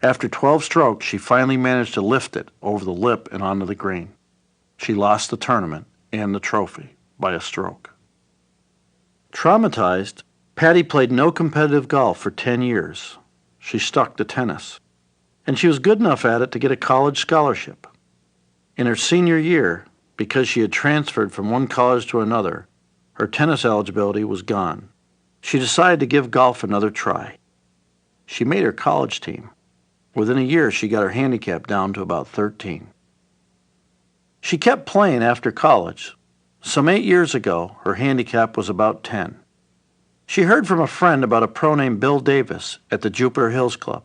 After 12 strokes, she finally managed to lift it over the lip and onto the green. She lost the tournament and the trophy by a stroke. Traumatized, Patty played no competitive golf for 10 years. She stuck to tennis, and she was good enough at it to get a college scholarship. In her senior year, because she had transferred from one college to another, her tennis eligibility was gone. She decided to give golf another try. She made her college team. Within a year, she got her handicap down to about 13. She kept playing after college. Some 8 years ago, her handicap was about 10. She heard from a friend about a pro named Bill Davis at the Jupiter Hills Club.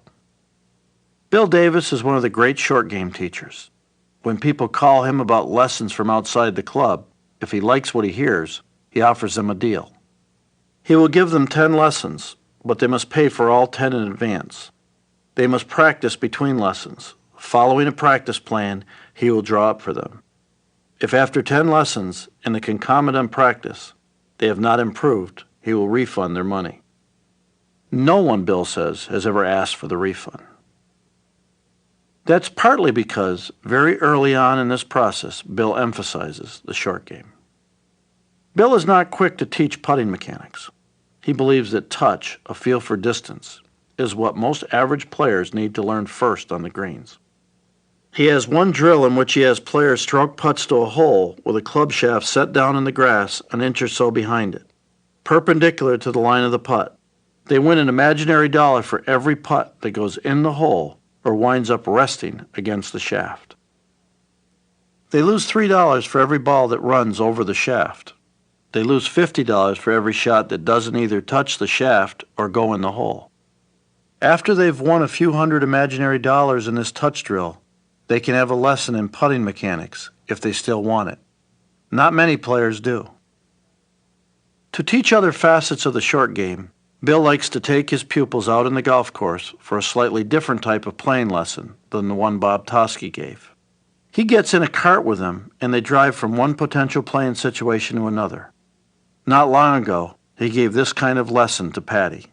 Bill Davis is one of the great short game teachers. When people call him about lessons from outside the club, if he likes what he hears, he offers them a deal. He will give them 10 lessons, but they must pay for all 10 in advance. They must practice between lessons. Following a practice plan, he will draw up for them. If after 10 lessons and the concomitant practice, they have not improved, he will refund their money. No one, Bill says, has ever asked for the refund. That's partly because very early on in this process, Bill emphasizes the short game. Bill is not quick to teach putting mechanics. He believes that touch, a feel for distance, is what most average players need to learn first on the greens. He has one drill in which he has players stroke putts to a hole with a club shaft set down in the grass an inch or so behind it, perpendicular to the line of the putt. They win an imaginary dollar for every putt that goes in the hole or winds up resting against the shaft. They lose $3 for every ball that runs over the shaft. They lose $50 for every shot that doesn't either touch the shaft or go in the hole. After they've won a few hundred imaginary dollars in this touch drill, they can have a lesson in putting mechanics if they still want it. Not many players do. To teach other facets of the short game, Bill likes to take his pupils out on the golf course for a slightly different type of playing lesson than the one Bob Toski gave. He gets in a cart with them and they drive from one potential playing situation to another. Not long ago, he gave this kind of lesson to Patty.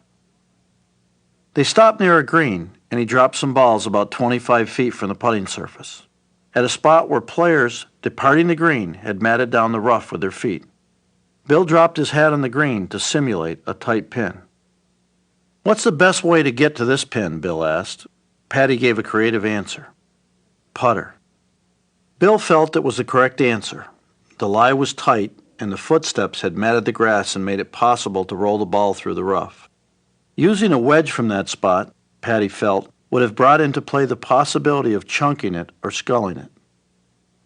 They stopped near a green, and he dropped some balls about 25 feet from the putting surface, at a spot where players departing the green had matted down the rough with their feet. Bill dropped his hat on the green to simulate a tight pin. "What's the best way to get to this pin?" Bill asked. Patty gave a creative answer. "Putter." Bill felt it was the correct answer. The lie was tight, and the footsteps had matted the grass and made it possible to roll the ball through the rough. Using a wedge from that spot, Patty felt, would have brought into play the possibility of chunking it or sculling it.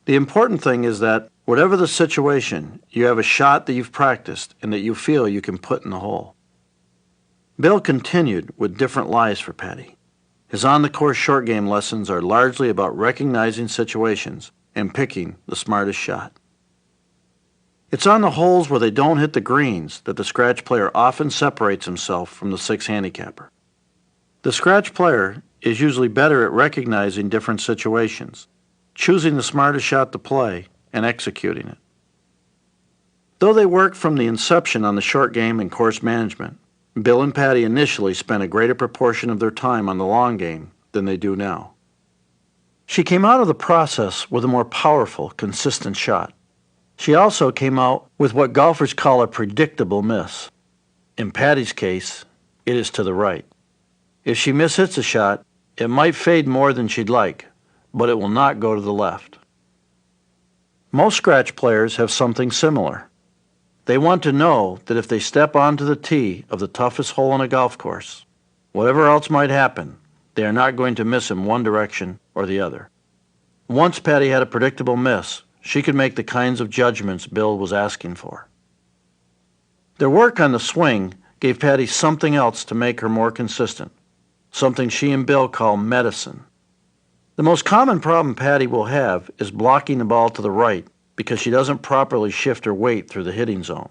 The important thing is that, whatever the situation, you have a shot that you've practiced and that you feel you can put in the hole. Bill continued with different lies for Patty. His on-the-course short game lessons are largely about recognizing situations and picking the smartest shot. It's on the holes where they don't hit the greens that the scratch player often separates himself from the six handicapper. The scratch player is usually better at recognizing different situations, choosing the smartest shot to play, and executing it. Though they worked from the inception on the short game and course management, Bill and Patty initially spent a greater proportion of their time on the long game than they do now. She came out of the process with a more powerful, consistent shot. She also came out with what golfers call a predictable miss. In Patty's case, it is to the right. If she mishits a shot, it might fade more than she'd like, but it will not go to the left. Most scratch players have something similar. They want to know that if they step onto the tee of the toughest hole on a golf course, whatever else might happen, they are not going to miss in one direction or the other. Once Patty had a predictable miss, she could make the kinds of judgments Bill was asking for. Their work on the swing gave Patty something else to make her more consistent, something she and Bill call medicine. The most common problem Patty will have is blocking the ball to the right because she doesn't properly shift her weight through the hitting zone.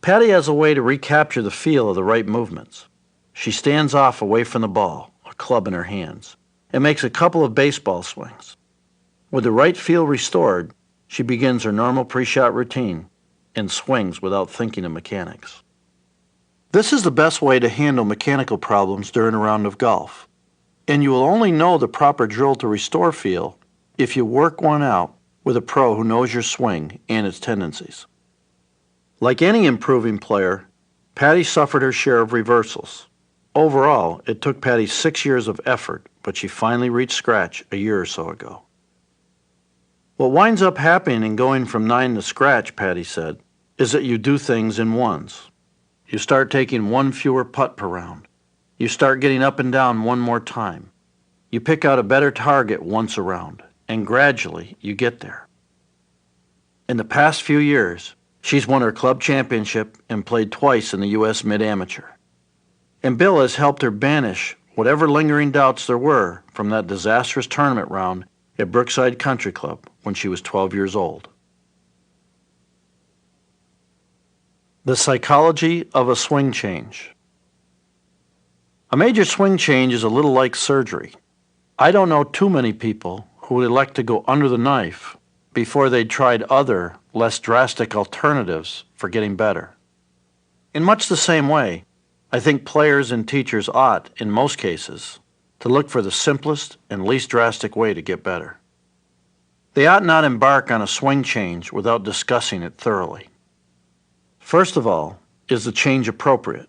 Patty has a way to recapture the feel of the right movements. She stands off away from the ball, a club in her hands, and makes a couple of baseball swings. With the right feel restored, she begins her normal pre-shot routine and swings without thinking of mechanics. This is the best way to handle mechanical problems during a round of golf, and you will only know the proper drill to restore feel if you work one out with a pro who knows your swing and its tendencies. Like any improving player, Patty suffered her share of reversals. Overall, it took Patty 6 years of effort, but she finally reached scratch a year or so ago. What winds up happening in going from 9 to scratch, Patty said, is that you do things in ones. You start taking one fewer putt per round. You start getting up and down one more time. You pick out a better target once a round, and gradually you get there. In the past few years, she's won her club championship and played twice in the U.S. Mid-Amateur. And Bill has helped her banish whatever lingering doubts there were from that disastrous tournament round at Brookside Country Club when she was 12 years old. The psychology of a swing change. A major swing change is a little like surgery. I don't know too many people who would elect to go under the knife before they'd tried other, less drastic alternatives for getting better. In much the same way, I think players and teachers ought, in most cases, to look for the simplest and least drastic way to get better. They ought not embark on a swing change without discussing it thoroughly. First of all, is the change appropriate?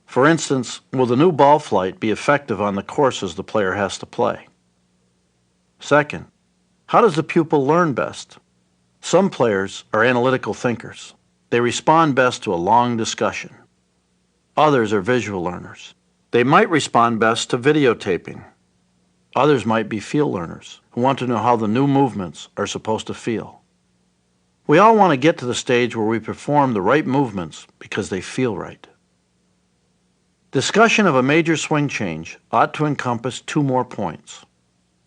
For instance, will the new ball flight be effective on the courses the player has to play? Second, how does the pupil learn best? Some players are analytical thinkers. They respond best to a long discussion. Others are visual learners. They might respond best to videotaping. Others might be feel learners who want to know how the new movements are supposed to feel. We all want to get to the stage where we perform the right movements because they feel right. Discussion of a major swing change ought to encompass 2 more points: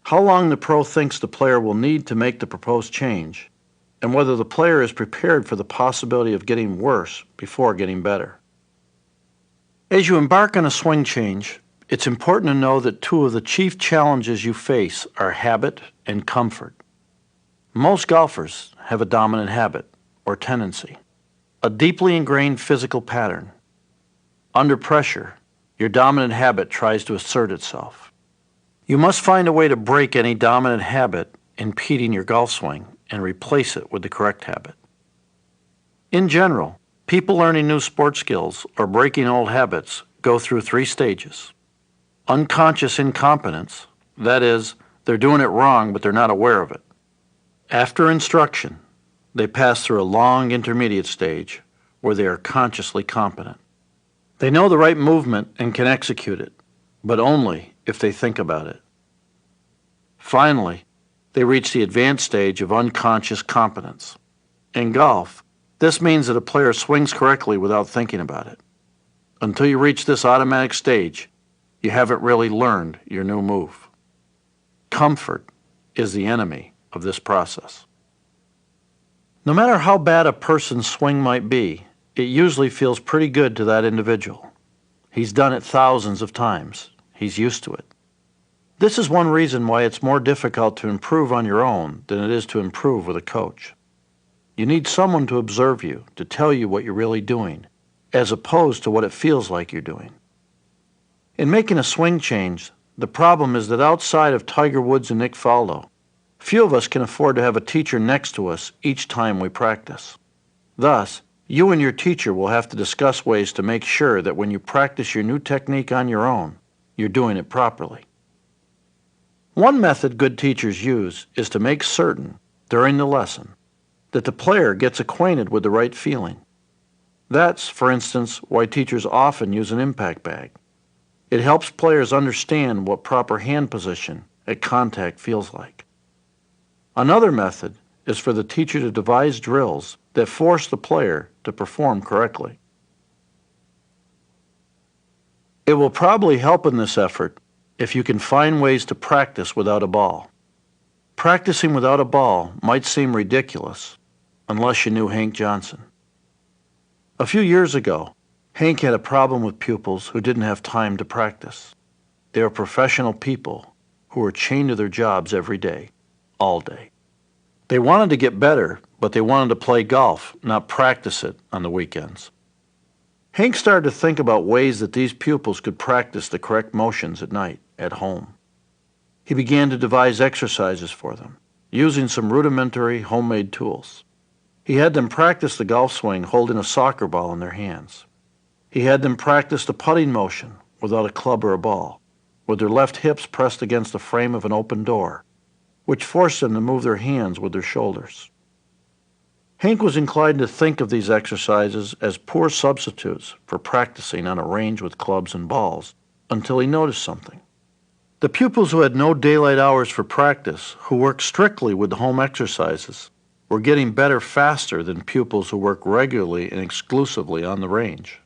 how long the pro thinks the player will need to make the proposed change, and whether the player is prepared for the possibility of getting worse before getting better. As you embark on a swing change, it's important to know that 2 of the chief challenges you face are habit and comfort. Most golfers have a dominant habit, or tendency, a deeply ingrained physical pattern. Under pressure, your dominant habit tries to assert itself. You must find a way to break any dominant habit impeding your golf swing and replace it with the correct habit. In general, people learning new sport skills or breaking old habits go through 3 stages. Unconscious incompetence, that is, they're doing it wrong but they're not aware of it. After instruction, they pass through a long intermediate stage where they are consciously competent. They know the right movement and can execute it, but only if they think about it. Finally, they reach the advanced stage of unconscious competence. In golf, this means that a player swings correctly without thinking about it. Until you reach this automatic stage, you haven't really learned your new move. Comfort is the enemy of this process. No matter how bad a person's swing might be, it usually feels pretty good to that individual. He's done it thousands of times. He's used to it. This is one reason why it's more difficult to improve on your own than it is to improve with a coach. You need someone to observe you, to tell you what you're really doing, as opposed to what it feels like you're doing. In making a swing change, the problem is that outside of Tiger Woods and Nick Faldo, few of us can afford to have a teacher next to us each time we practice. Thus, you and your teacher will have to discuss ways to make sure that when you practice your new technique on your own, you're doing it properly. One method good teachers use is to make certain, during the lesson, that the player gets acquainted with the right feeling. That's, for instance, why teachers often use an impact bag. It helps players understand what proper hand position at contact feels like. Another method is for the teacher to devise drills that force the player to perform correctly. It will probably help in this effort if you can find ways to practice without a ball. Practicing without a ball might seem ridiculous unless you knew Hank Johnson. A few years ago, Hank had a problem with pupils who didn't have time to practice. They were professional people who were chained to their jobs every day, all day. They wanted to get better, but they wanted to play golf, not practice it on the weekends. Hank started to think about ways that these pupils could practice the correct motions at night, at home. He began to devise exercises for them, using some rudimentary homemade tools. He had them practice the golf swing holding a soccer ball in their hands. He had them practice the putting motion without a club or a ball, with their left hips pressed against the frame of an open door, which forced them to move their hands with their shoulders. Hank was inclined to think of these exercises as poor substitutes for practicing on a range with clubs and balls, until he noticed something. The pupils who had no daylight hours for practice, who worked strictly with the home exercises, were getting better faster than pupils who work regularly and exclusively on the range.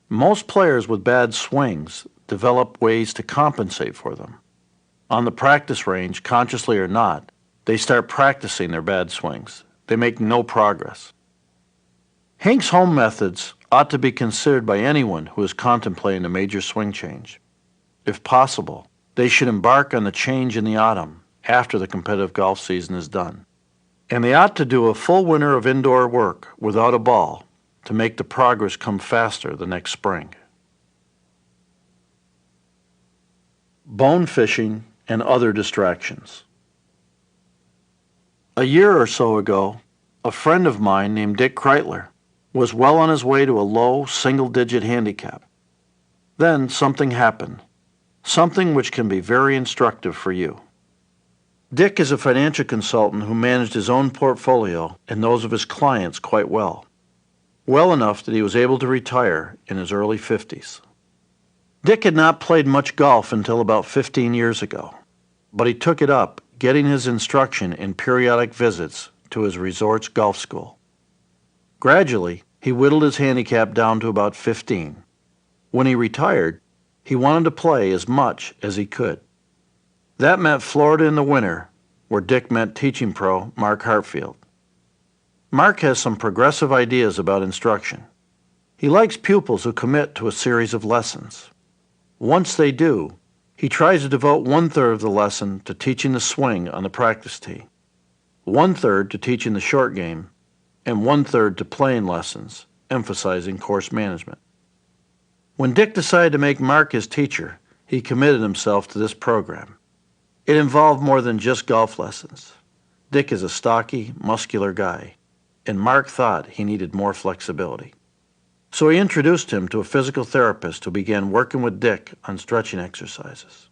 Most players with bad swings develop ways to compensate for them. On the practice range, consciously or not, they start practicing their bad swings. They make no progress. Hank's home methods ought to be considered by anyone who is contemplating a major swing change. If possible, they should embark on the change in the autumn after the competitive golf season is done. And they ought to do a full winter of indoor work without a ball to make the progress come faster the next spring. Bone fishing and other distractions. A year or so ago, a friend of mine named Dick Kreitler was well on his way to a low single-digit handicap. Then something happened, something which can be very instructive for you. Dick is a financial consultant who managed his own portfolio and those of his clients quite well enough that he was able to retire in his early 50s. Dick had not played much golf until about 15 years ago, but he took it up, getting his instruction in periodic visits to his resort's golf school. Gradually, he whittled his handicap down to about 15. When he retired, he wanted to play as much as he could. That meant Florida in the winter, where Dick met teaching pro Mark Hartfield. Mark has some progressive ideas about instruction. He likes pupils who commit to a series of lessons. Once they do, he tries to devote 1/3 of the lesson to teaching the swing on the practice tee, 1/3 to teaching the short game, and 1/3 to playing lessons, emphasizing course management. When Dick decided to make Mark his teacher, he committed himself to this program. It involved more than just golf lessons. Dick is a stocky, muscular guy, and Mark thought he needed more flexibility. So he introduced him to a physical therapist who began working with Dick on stretching exercises.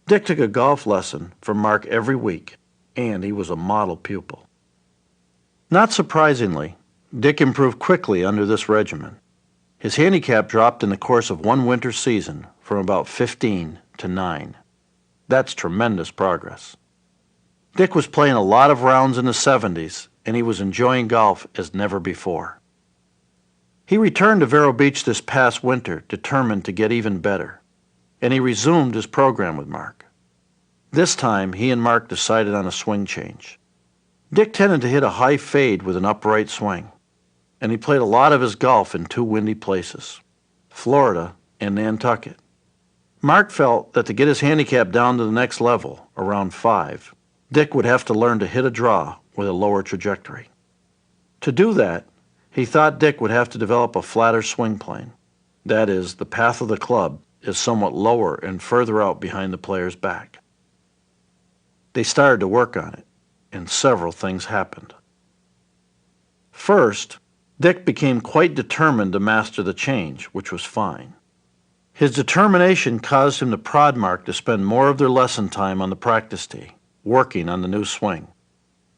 Dick took a golf lesson from Mark every week, and he was a model pupil. Not surprisingly, Dick improved quickly under this regimen. His handicap dropped in the course of one winter season from about 15 to 9. That's tremendous progress. Dick was playing a lot of rounds in the 70s, and he was enjoying golf as never before. He returned to Vero Beach this past winter, determined to get even better, and he resumed his program with Mark. This time, he and Mark decided on a swing change. Dick tended to hit a high fade with an upright swing, and he played a lot of his golf in two windy places, Florida and Nantucket. Mark felt that to get his handicap down to the next level, around 5, Dick would have to learn to hit a draw with a lower trajectory. To do that, he thought Dick would have to develop a flatter swing plane. That is, the path of the club is somewhat lower and further out behind the player's back. They started to work on it, and several things happened. First, Dick became quite determined to master the change, which was fine. His determination caused him to prod Mark to spend more of their lesson time on the practice tee, working on the new swing.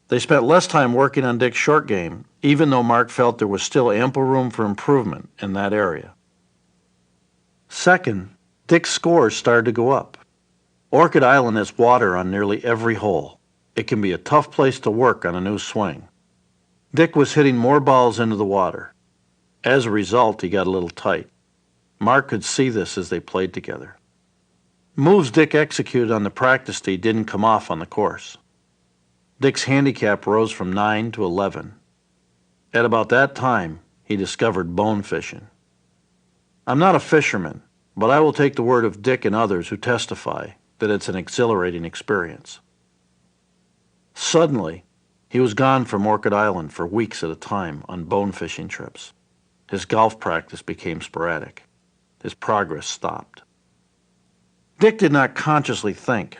They spent less time working on Dick's short game, even though Mark felt there was still ample room for improvement in that area. Second, Dick's scores started to go up. Orchid Island has water on nearly every hole. It can be a tough place to work on a new swing. Dick was hitting more balls into the water. As a result, he got a little tight. Mark could see this as they played together. Moves Dick executed on the practice tee didn't come off on the course. Dick's handicap rose from 9 to 11. At about that time, he discovered bone fishing. I'm not a fisherman, but I will take the word of Dick and others who testify that it's an exhilarating experience. Suddenly, he was gone from Orchid Island for weeks at a time on bone fishing trips. His golf practice became sporadic. His progress stopped. Dick did not consciously think,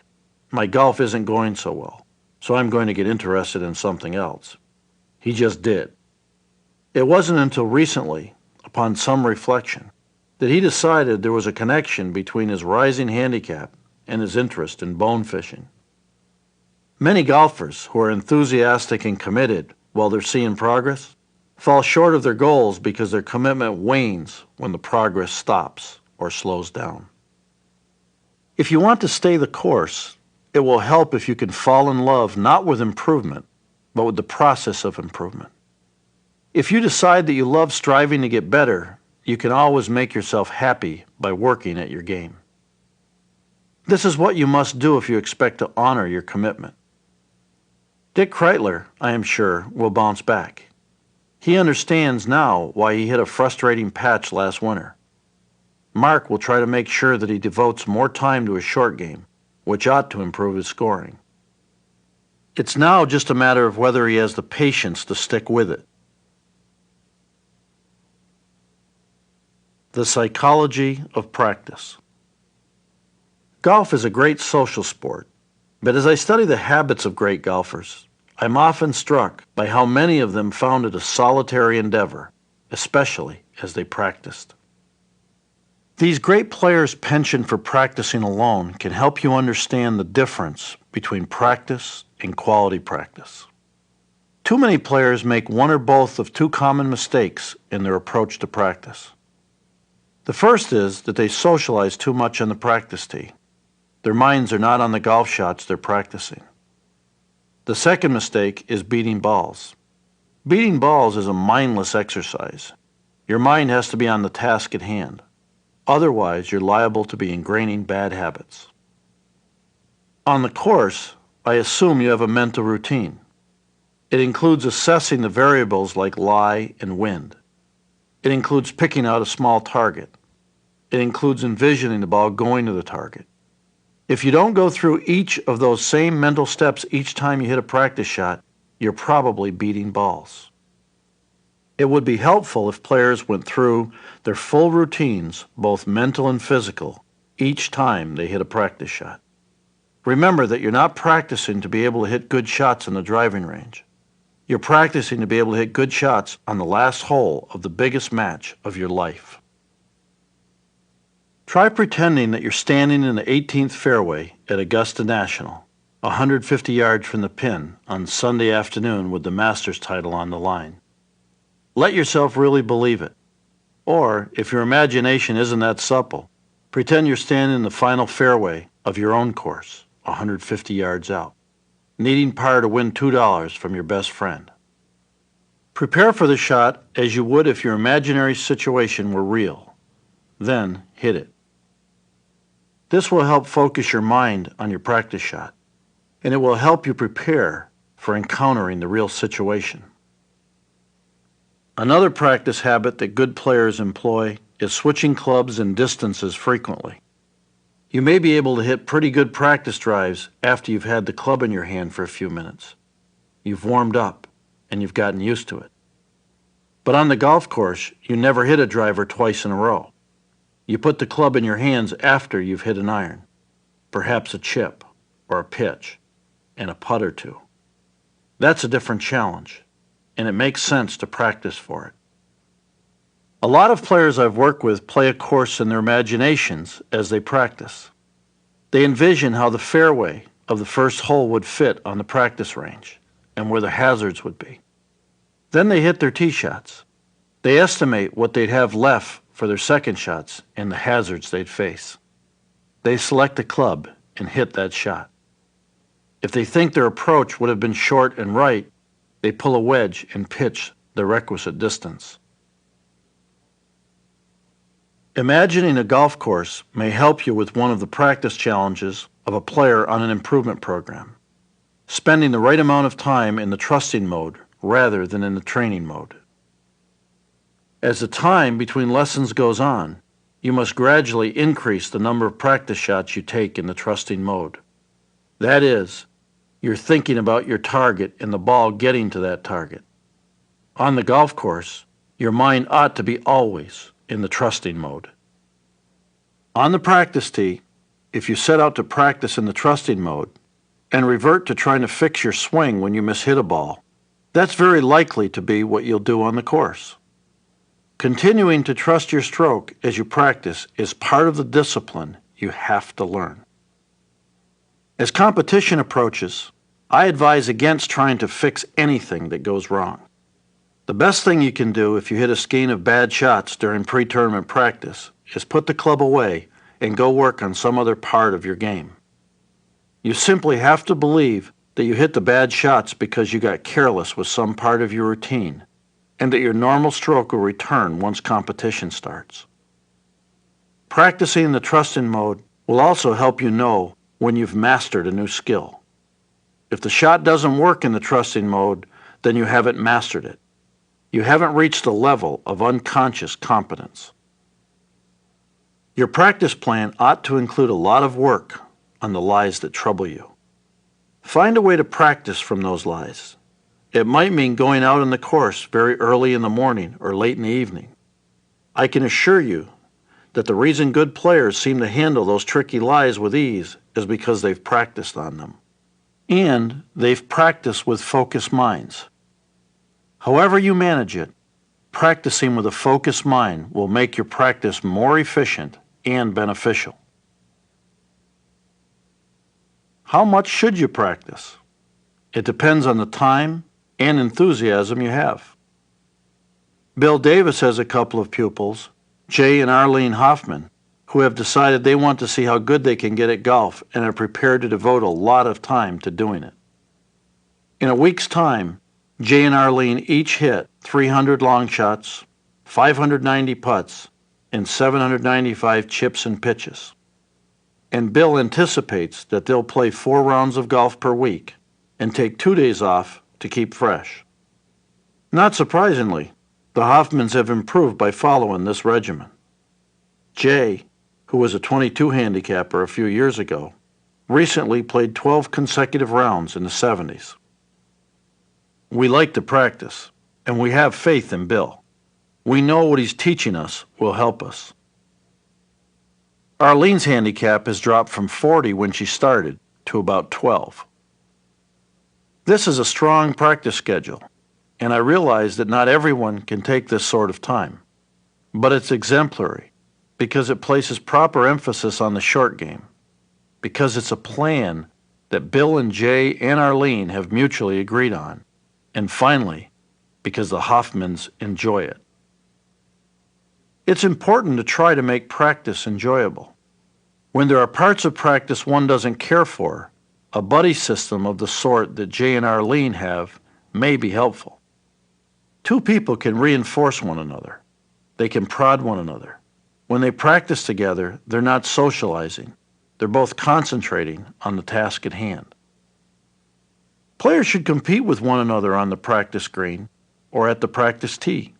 my golf isn't going so well, so I'm going to get interested in something else. He just did. It wasn't until recently, upon some reflection, that he decided there was a connection between his rising handicap and his interest in bone fishing. Many golfers who are enthusiastic and committed while they're seeing progress fall short of their goals because their commitment wanes when the progress stops or slows down. If you want to stay the course, it will help if you can fall in love not with improvement, but with the process of improvement. If you decide that you love striving to get better, you can always make yourself happy by working at your game. This is what you must do if you expect to honor your commitment. Dick Kreitler, I am sure, will bounce back. He understands now why he hit a frustrating patch last winter. Mark will try to make sure that he devotes more time to his short game, which ought to improve his scoring. It's now just a matter of whether he has the patience to stick with it. The psychology of practice. Golf is a great social sport, but as I study the habits of great golfers, I'm often struck by how many of them found it a solitary endeavor, especially as they practiced. These great players' penchant for practicing alone can help you understand the difference between practice and quality practice. Too many players make one or both of two common mistakes in their approach to practice. The first is that they socialize too much on the practice tee. Their minds are not on the golf shots they're practicing. The second mistake is beating balls. Beating balls is a mindless exercise. Your mind has to be on the task at hand. Otherwise, you're liable to be ingraining bad habits. On the course, I assume you have a mental routine. It includes assessing the variables like lie and wind. It includes picking out a small target. It includes envisioning the ball going to the target. If you don't go through each of those same mental steps each time you hit a practice shot, you're probably beating balls. It would be helpful if players went through their full routines, both mental and physical, each time they hit a practice shot. Remember that you're not practicing to be able to hit good shots in the driving range. You're practicing to be able to hit good shots on the last hole of the biggest match of your life. Try pretending that you're standing in the 18th fairway at Augusta National, 150 yards from the pin, on Sunday afternoon with the Masters title on the line. Let yourself really believe it. Or, if your imagination isn't that supple, pretend you're standing in the final fairway of your own course, 150 yards out, needing par to win $2 from your best friend. Prepare for the shot as you would if your imaginary situation were real. Then hit it. This will help focus your mind on your practice shot, and it will help you prepare for encountering the real situation. Another practice habit that good players employ is switching clubs and distances frequently. You may be able to hit pretty good practice drives after you've had the club in your hand for a few minutes. You've warmed up, and you've gotten used to it. But on the golf course, you never hit a driver twice in a row. You put the club in your hands after you've hit an iron, perhaps a chip or a pitch, and a putt or two. That's a different challenge, and it makes sense to practice for it. A lot of players I've worked with play a course in their imaginations as they practice. They envision how the fairway of the first hole would fit on the practice range and where the hazards would be. Then they hit their tee shots. They estimate what they'd have left for their second shots and the hazards they'd face. They select a club and hit that shot. If they think their approach would have been short and right, they pull a wedge and pitch the requisite distance. Imagining a golf course may help you with one of the practice challenges of a player on an improvement program, spending the right amount of time in the trusting mode rather than in the training mode. As the time between lessons goes on, you must gradually increase the number of practice shots you take in the trusting mode. That is, you're thinking about your target and the ball getting to that target. On the golf course, your mind ought to be always in the trusting mode. On the practice tee, if you set out to practice in the trusting mode and revert to trying to fix your swing when you mishit a ball, that's very likely to be what you'll do on the course. Continuing to trust your stroke as you practice is part of the discipline you have to learn. As competition approaches, I advise against trying to fix anything that goes wrong. The best thing you can do if you hit a skein of bad shots during pre-tournament practice is put the club away and go work on some other part of your game. You simply have to believe that you hit the bad shots because you got careless with some part of your routine, and that your normal stroke will return once competition starts. Practicing in the trusting mode will also help you know when you've mastered a new skill. If the shot doesn't work in the trusting mode, then you haven't mastered it. You haven't reached the level of unconscious competence. Your practice plan ought to include a lot of work on the lies that trouble you. Find a way to practice from those lies. It might mean going out on the course very early in the morning or late in the evening. I can assure you that the reason good players seem to handle those tricky lies with ease is because they've practiced on them. And they've practiced with focused minds. However you manage it, practicing with a focused mind will make your practice more efficient and beneficial. How much should you practice? It depends on the time and enthusiasm you have. Bill Davis has a couple of pupils, Jay and Arlene Hoffman, who have decided they want to see how good they can get at golf and are prepared to devote a lot of time to doing it. In a week's time, Jay and Arlene each hit 300 long shots, 590 putts, and 795 chips and pitches. And Bill anticipates that they'll play 4 rounds of golf per week and take 2 days off to keep fresh. Not surprisingly, the Hoffmans have improved by following this regimen. Jay, who was a 22 handicapper a few years ago, recently played 12 consecutive rounds in the 70s. We like to practice, and we have faith in Bill. We know what he's teaching us will help us. Arlene's handicap has dropped from 40 when she started to about 12. This is a strong practice schedule, and I realize that not everyone can take this sort of time. But it's exemplary because it places proper emphasis on the short game, because it's a plan that Bill and Jay and Arlene have mutually agreed on, and finally, because the Hoffmans enjoy it. It's important to try to make practice enjoyable. When there are parts of practice one doesn't care for, a buddy system of the sort that Jay and Arlene have may be helpful. 2 people can reinforce one another. They can prod one another. When they practice together, they're not socializing. They're both concentrating on the task at hand. Players should compete with one another on the practice green or at the practice tee.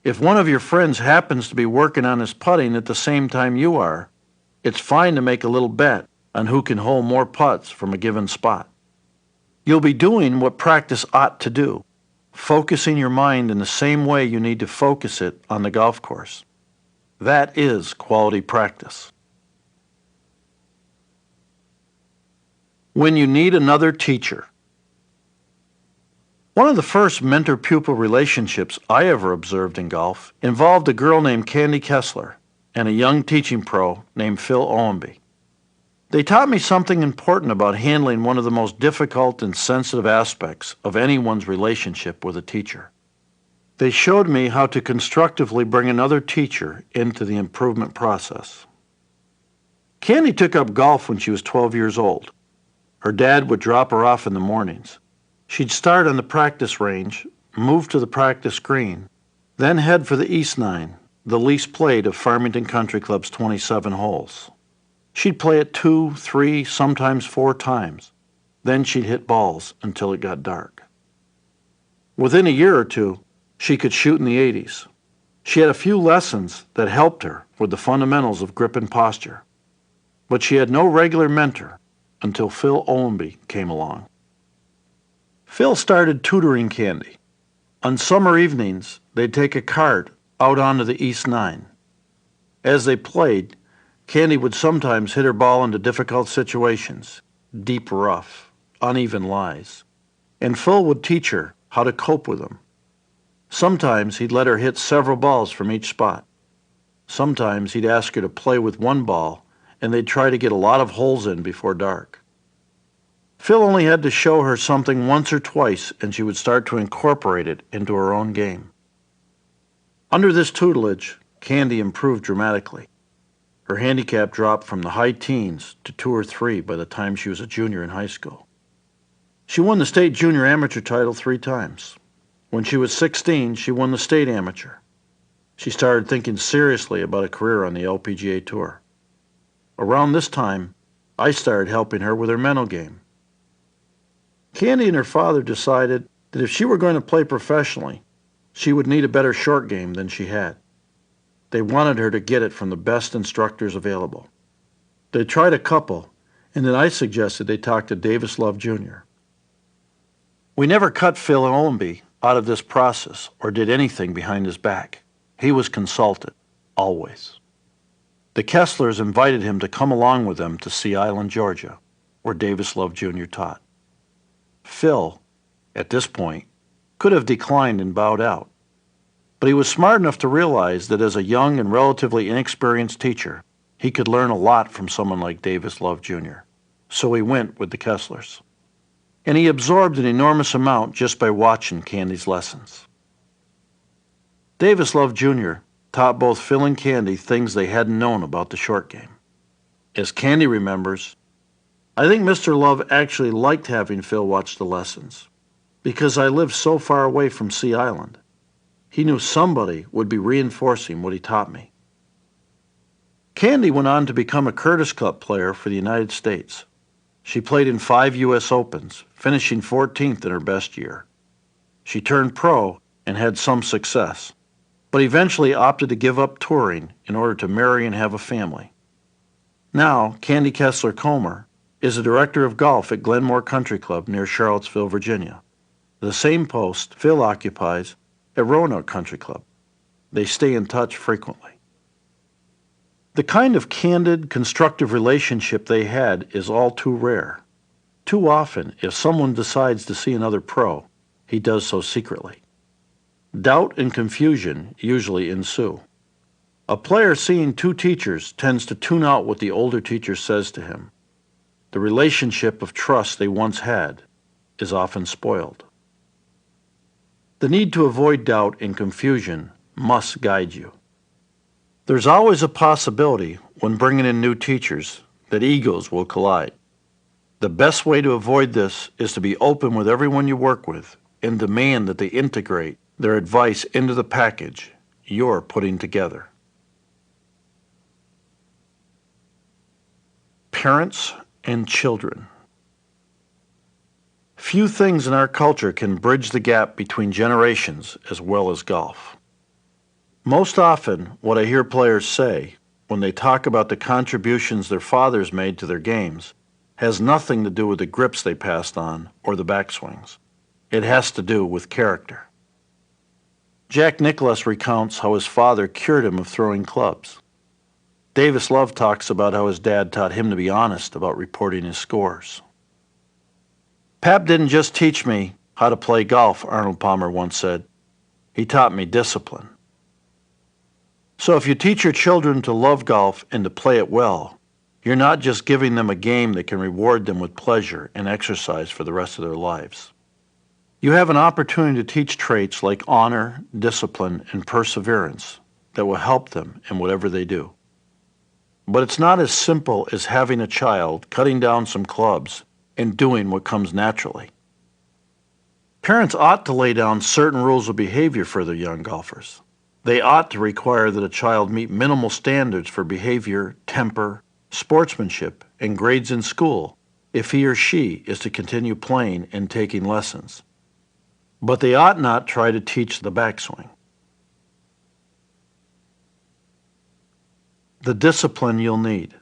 If one of your friends happens to be working on his putting at the same time you are, it's fine to make a little bet on who can hole more putts from a given spot. You'll be doing what practice ought to do, focusing your mind in the same way you need to focus it on the golf course. That is quality practice. When you need another teacher. One of the first mentor-pupil relationships I ever observed in golf involved a girl named Candy Kessler and a young teaching pro named Phil Owenby. They taught me something important about handling one of the most difficult and sensitive aspects of anyone's relationship with a teacher. They showed me how to constructively bring another teacher into the improvement process. Candy took up golf when she was 12 years old. Her dad would drop her off in the mornings. She'd start on the practice range, move to the practice green, then head for the East Nine, the least played of Farmington Country Club's 27 holes. She'd play it 2, 3, sometimes 4 times. Then she'd hit balls until it got dark. Within a year or two, she could shoot in the 80s. She had a few lessons that helped her with the fundamentals of grip and posture. But she had no regular mentor until Phil Owenby came along. Phil started tutoring Candy. On summer evenings, they'd take a cart out onto the East Nine. As they played, Candy would sometimes hit her ball into difficult situations, deep rough, uneven lies, and Phil would teach her how to cope with them. Sometimes he'd let her hit several balls from each spot. Sometimes he'd ask her to play with one ball, and they'd try to get a lot of holes in before dark. Phil only had to show her something once or twice, and she would start to incorporate it into her own game. Under this tutelage, Candy improved dramatically. Her handicap dropped from the high teens to 2 or 3 by the time she was a junior in high school. She won the state junior amateur title 3 times. When she was 16, she won the state amateur. She started thinking seriously about a career on the LPGA Tour. Around this time, I started helping her with her mental game. Candy and her father decided that if she were going to play professionally, she would need a better short game than she had. They wanted her to get it from the best instructors available. They tried a couple, and then I suggested they talk to Davis Love Jr. We never cut Phil Owenby out of this process or did anything behind his back. He was consulted, always. The Kesslers invited him to come along with them to Sea Island, Georgia, where Davis Love Jr. taught. Phil, at this point, could have declined and bowed out. But he was smart enough to realize that as a young and relatively inexperienced teacher, he could learn a lot from someone like Davis Love Jr. So he went with the Kesslers. And he absorbed an enormous amount just by watching Candy's lessons. Davis Love Jr. taught both Phil and Candy things they hadn't known about the short game. As Candy remembers, I think Mr. Love actually liked having Phil watch the lessons, because I lived so far away from Sea Island. He knew somebody would be reinforcing what he taught me. Candy went on to become a Curtis Cup player for the United States. She played in 5 U.S. Opens, finishing 14th in her best year. She turned pro and had some success, but eventually opted to give up touring in order to marry and have a family. Now, Candy Kessler Comer is a director of golf at Glenmore Country Club near Charlottesville, Virginia, the same post Phil occupies at Roanoke Country Club. They stay in touch frequently. The kind of candid, constructive relationship they had is all too rare. Too often, if someone decides to see another pro, he does so secretly. Doubt and confusion usually ensue. A player seeing 2 teachers tends to tune out what the older teacher says to him. The relationship of trust they once had is often spoiled. The need to avoid doubt and confusion must guide you. There's always a possibility when bringing in new teachers that egos will collide. The best way to avoid this is to be open with everyone you work with and demand that they integrate their advice into the package you're putting together. Parents and children. Few things in our culture can bridge the gap between generations as well as golf. Most often, what I hear players say when they talk about the contributions their fathers made to their games has nothing to do with the grips they passed on or the backswings. It has to do with character. Jack Nicklaus recounts how his father cured him of throwing clubs. Davis Love talks about how his dad taught him to be honest about reporting his scores. Pap didn't just teach me how to play golf, Arnold Palmer once said. He taught me discipline. So if you teach your children to love golf and to play it well, you're not just giving them a game that can reward them with pleasure and exercise for the rest of their lives. You have an opportunity to teach traits like honor, discipline, and perseverance that will help them in whatever they do. But it's not as simple as having a child cutting down some clubs and doing what comes naturally. Parents ought to lay down certain rules of behavior for their young golfers. They ought to require that a child meet minimal standards for behavior, temper, sportsmanship, and grades in school if he or she is to continue playing and taking lessons. But they ought not try to teach the backswing. The discipline you'll need.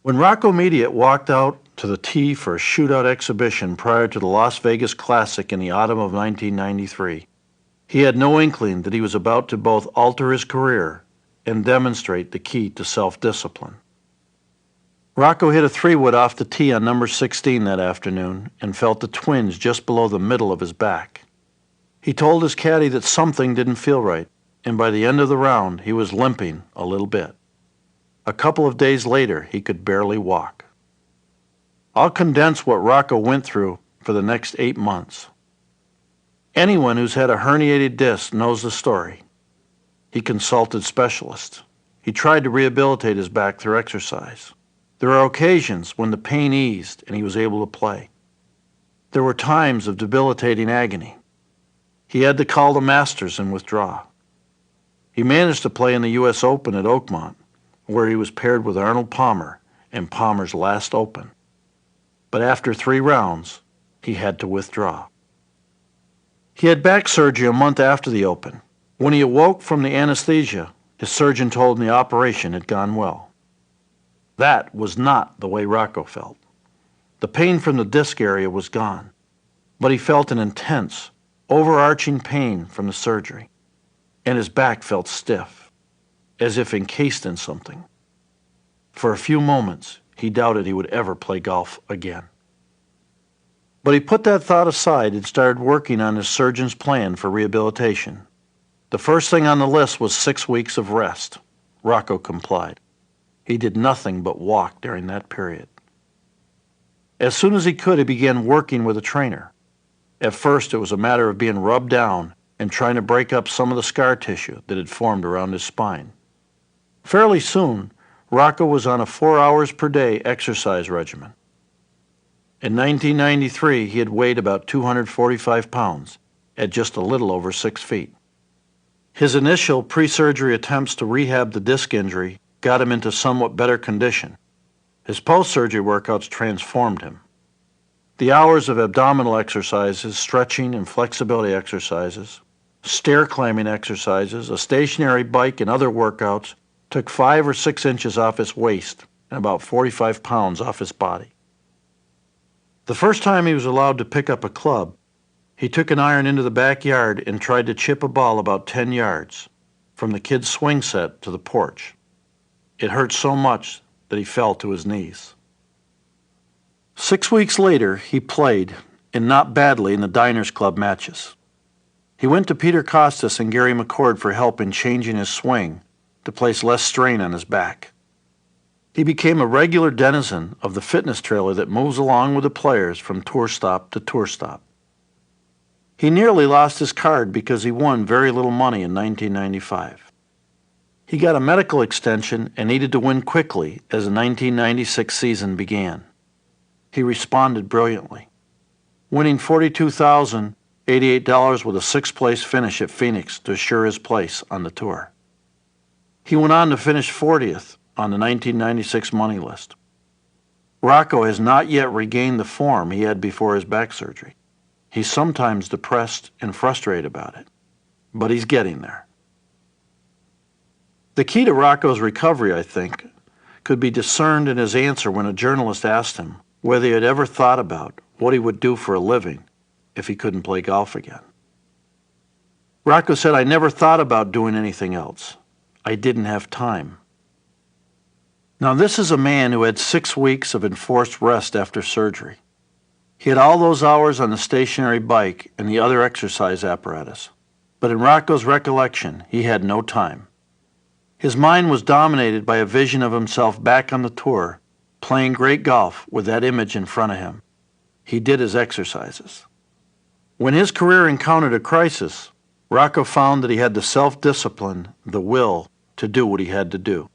When Rocco Mediate walked out to the tee for a shootout exhibition prior to the Las Vegas Classic in the autumn of 1993, he had no inkling that he was about to both alter his career and demonstrate the key to self-discipline. Rocco hit a 3-wood off the tee on number 16 that afternoon and felt a twinge just below the middle of his back. He told his caddy that something didn't feel right, and by the end of the round, he was limping a little bit. A couple of days later, he could barely walk. I'll condense what Rocco went through for the next 8 months. Anyone who's had a herniated disc knows the story. He consulted specialists. He tried to rehabilitate his back through exercise. There are occasions when the pain eased and he was able to play. There were times of debilitating agony. He had to call the Masters and withdraw. He managed to play in the U.S. Open at Oakmont, where he was paired with Arnold Palmer in Palmer's last Open. But after 3 rounds, he had to withdraw. He had back surgery a month after the Open. When he awoke from the anesthesia, his surgeon told him the operation had gone well. That was not the way Rocco felt. The pain from the disc area was gone, but he felt an intense, overarching pain from the surgery, and his back felt stiff, as if encased in something. For a few moments, he doubted he would ever play golf again. But he put that thought aside and started working on his surgeon's plan for rehabilitation. The first thing on the list was 6 weeks of rest. Rocco complied. He did nothing but walk during that period. As soon as he could, he began working with a trainer. At first, it was a matter of being rubbed down and trying to break up some of the scar tissue that had formed around his spine. Fairly soon, Rocco was on a 4 hours per day exercise regimen. In 1993, he had weighed about 245 pounds at just a little over 6 feet. His initial pre-surgery attempts to rehab the disc injury got him into somewhat better condition. His post-surgery workouts transformed him. The hours of abdominal exercises, stretching and flexibility exercises, stair climbing exercises, a stationary bike, and other workouts took 5 or 6 inches off his waist and about 45 pounds off his body. The first time he was allowed to pick up a club, he took an iron into the backyard and tried to chip a ball about 10 yards from the kid's swing set to the porch. It hurt so much that he fell to his knees. 6 weeks later, he played, and not badly, in the Diners Club matches. He went to Peter Costas and Gary McCord for help in changing his swing to place less strain on his back. He became a regular denizen of the fitness trailer that moves along with the players from tour stop to tour stop. He nearly lost his card because he won very little money in 1995. He got a medical extension and needed to win quickly as the 1996 season began. He responded brilliantly, winning $42,088 with a 6th-place finish at Phoenix to assure his place on the tour. He went on to finish 40th on the 1996 money list. Rocco has not yet regained the form he had before his back surgery. He's sometimes depressed and frustrated about it, but he's getting there. The key to Rocco's recovery, I think, could be discerned in his answer when a journalist asked him whether he had ever thought about what he would do for a living if he couldn't play golf again. Rocco said, "I never thought about doing anything else. I didn't have time." Now, this is a man who had 6 weeks of enforced rest after surgery. He had all those hours on the stationary bike and the other exercise apparatus, but in Rocco's recollection, he had no time. His mind was dominated by a vision of himself back on the tour, playing great golf with that image in front of him. He did his exercises. When his career encountered a crisis, Rocco found that he had the self-discipline, the will, to do what he had to do.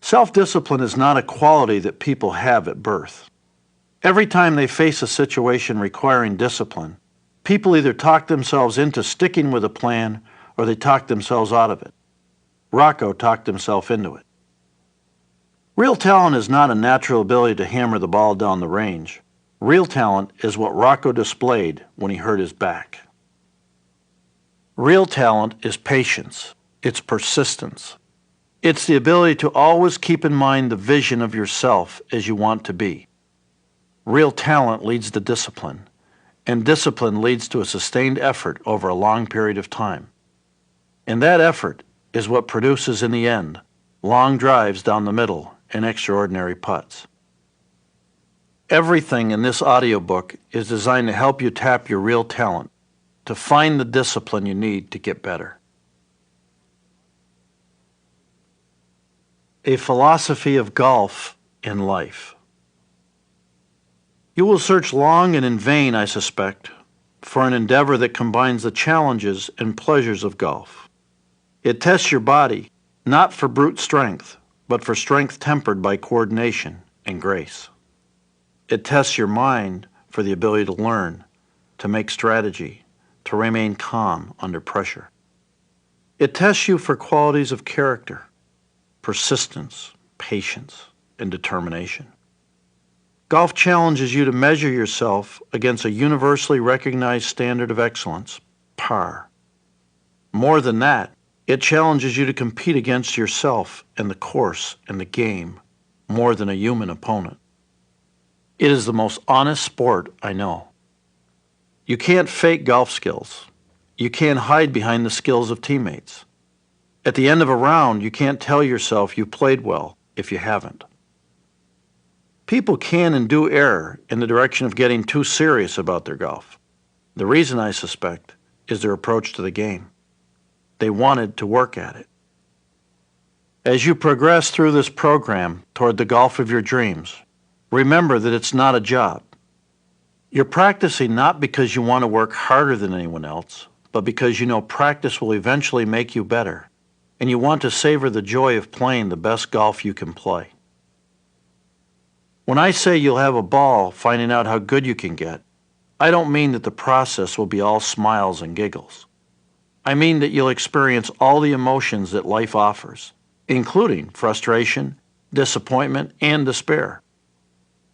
Self-discipline is not a quality that people have at birth. Every time they face a situation requiring discipline, people either talk themselves into sticking with a plan or they talk themselves out of it. Rocco talked himself into it. Real talent is not a natural ability to hammer the ball down the range. Real talent is what Rocco displayed when he hurt his back. Real talent is patience. It's persistence. It's the ability to always keep in mind the vision of yourself as you want to be. Real talent leads to discipline, and discipline leads to a sustained effort over a long period of time. And that effort is what produces in the end long drives down the middle and extraordinary putts. Everything in this audiobook is designed to help you tap your real talent, to find the discipline you need to get better. A philosophy of golf in life. You will search long and in vain, I suspect, for an endeavor that combines the challenges and pleasures of golf. It tests your body, not for brute strength, but for strength tempered by coordination and grace. It tests your mind for the ability to learn, to make strategy, to remain calm under pressure. It tests you for qualities of character, persistence, patience, and determination. Golf challenges you to measure yourself against a universally recognized standard of excellence, par. More than that, it challenges you to compete against yourself and the course and the game more than a human opponent. It is the most honest sport I know. You can't fake golf skills. You can't hide behind the skills of teammates. At the end of a round, you can't tell yourself you played well if you haven't. People can and do err in the direction of getting too serious about their golf. The reason, I suspect, is their approach to the game. They wanted to work at it. As you progress through this program toward the golf of your dreams, remember that it's not a job. You're practicing not because you want to work harder than anyone else, but because you know practice will eventually make you better, and you want to savor the joy of playing the best golf you can play. When I say you'll have a ball finding out how good you can get, I don't mean that the process will be all smiles and giggles. I mean that you'll experience all the emotions that life offers, including frustration, disappointment, and despair.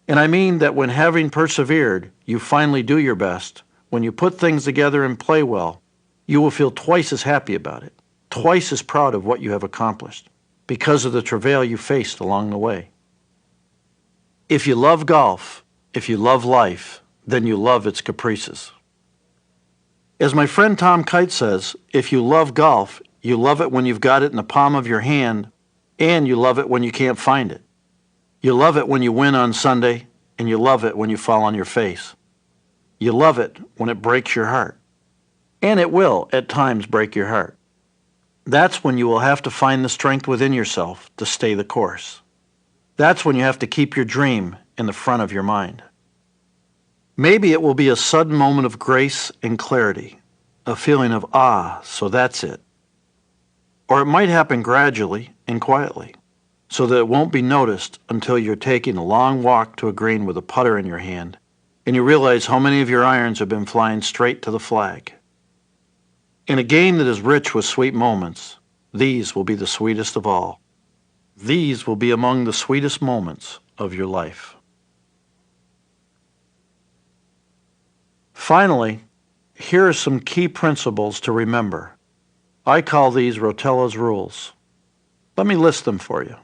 And I mean that when having persevered, you finally do your best, when you put things together and play well, you will feel twice as happy about it, twice as proud of what you have accomplished, because of the travail you faced along the way. If you love golf, if you love life, then you love its caprices. As my friend Tom Kite says, if you love golf, you love it when you've got it in the palm of your hand, and you love it when you can't find it. You love it when you win on Sunday, and you love it when you fall on your face. You love it when it breaks your heart. And it will, at times, break your heart. That's when you will have to find the strength within yourself to stay the course. That's when you have to keep your dream in the front of your mind. Maybe it will be a sudden moment of grace and clarity, a feeling of, so that's it. Or it might happen gradually and quietly, so that it won't be noticed until you're taking a long walk to a green with a putter in your hand, and you realize how many of your irons have been flying straight to the flag. In a game that is rich with sweet moments, these will be the sweetest of all. These will be among the sweetest moments of your life. Finally, here are some key principles to remember. I call these Rotella's rules. Let me list them for you.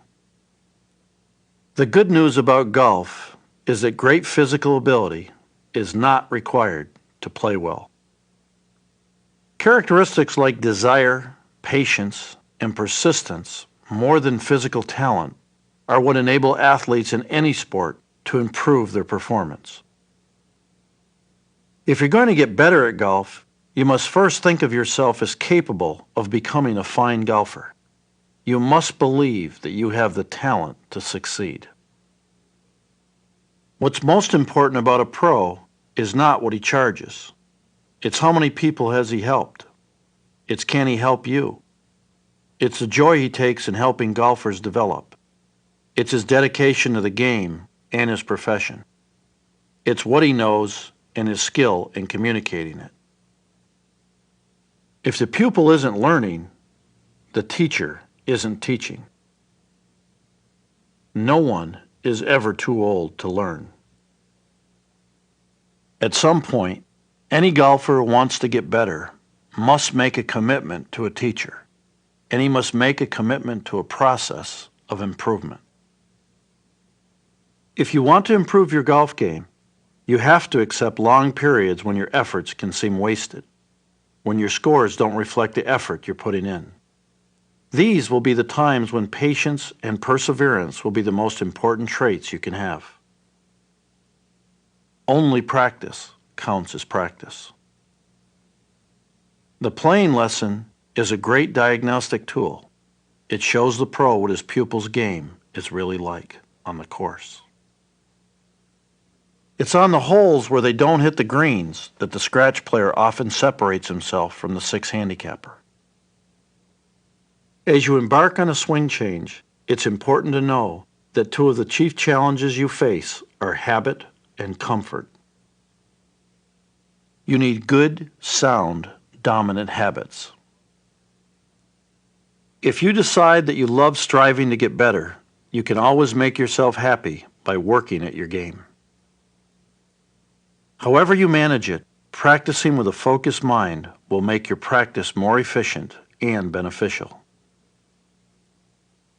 The good news about golf is that great physical ability is not required to play well. Characteristics like desire, patience, and persistence, more than physical talent, are what enable athletes in any sport to improve their performance. If you're going to get better at golf, you must first think of yourself as capable of becoming a fine golfer. You must believe that you have the talent to succeed. What's most important about a pro is not what he charges. It's how many people has he helped. It's can he help you. It's the joy he takes in helping golfers develop. It's his dedication to the game and his profession. It's what he knows and his skill in communicating it. If the pupil isn't learning, the teacher isn't teaching. No one is ever too old to learn. At some point, any golfer who wants to get better must make a commitment to a teacher, and he must make a commitment to a process of improvement. If you want to improve your golf game, you have to accept long periods when your efforts can seem wasted, when your scores don't reflect the effort you're putting in. These will be the times when patience and perseverance will be the most important traits you can have. Only practice counts as practice. The playing lesson is a great diagnostic tool. It shows the pro what his pupil's game is really like on the course. It's on the holes where they don't hit the greens that the scratch player often separates himself from the six handicapper. As you embark on a swing change, it's important to know that two of the chief challenges you face are habit and comfort. You need good, sound, dominant habits. If you decide that you love striving to get better, you can always make yourself happy by working at your game. However you manage it, practicing with a focused mind will make your practice more efficient and beneficial.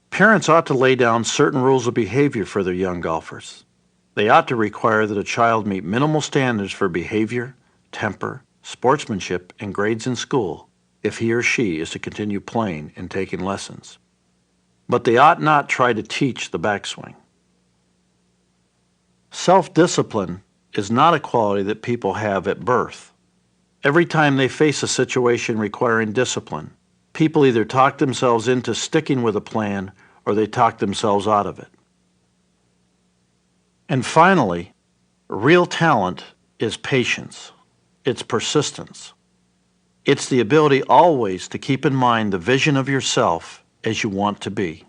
Parents ought to lay down certain rules of behavior for their young golfers. They ought to require that a child meet minimal standards for behavior, temper, sportsmanship, and grades in school if he or she is to continue playing and taking lessons. But they ought not try to teach the backswing. Self-discipline is not a quality that people have at birth. Every time they face a situation requiring discipline, people either talk themselves into sticking with a plan or they talk themselves out of it. And finally, real talent is patience. It's persistence. It's the ability always to keep in mind the vision of yourself as you want to be.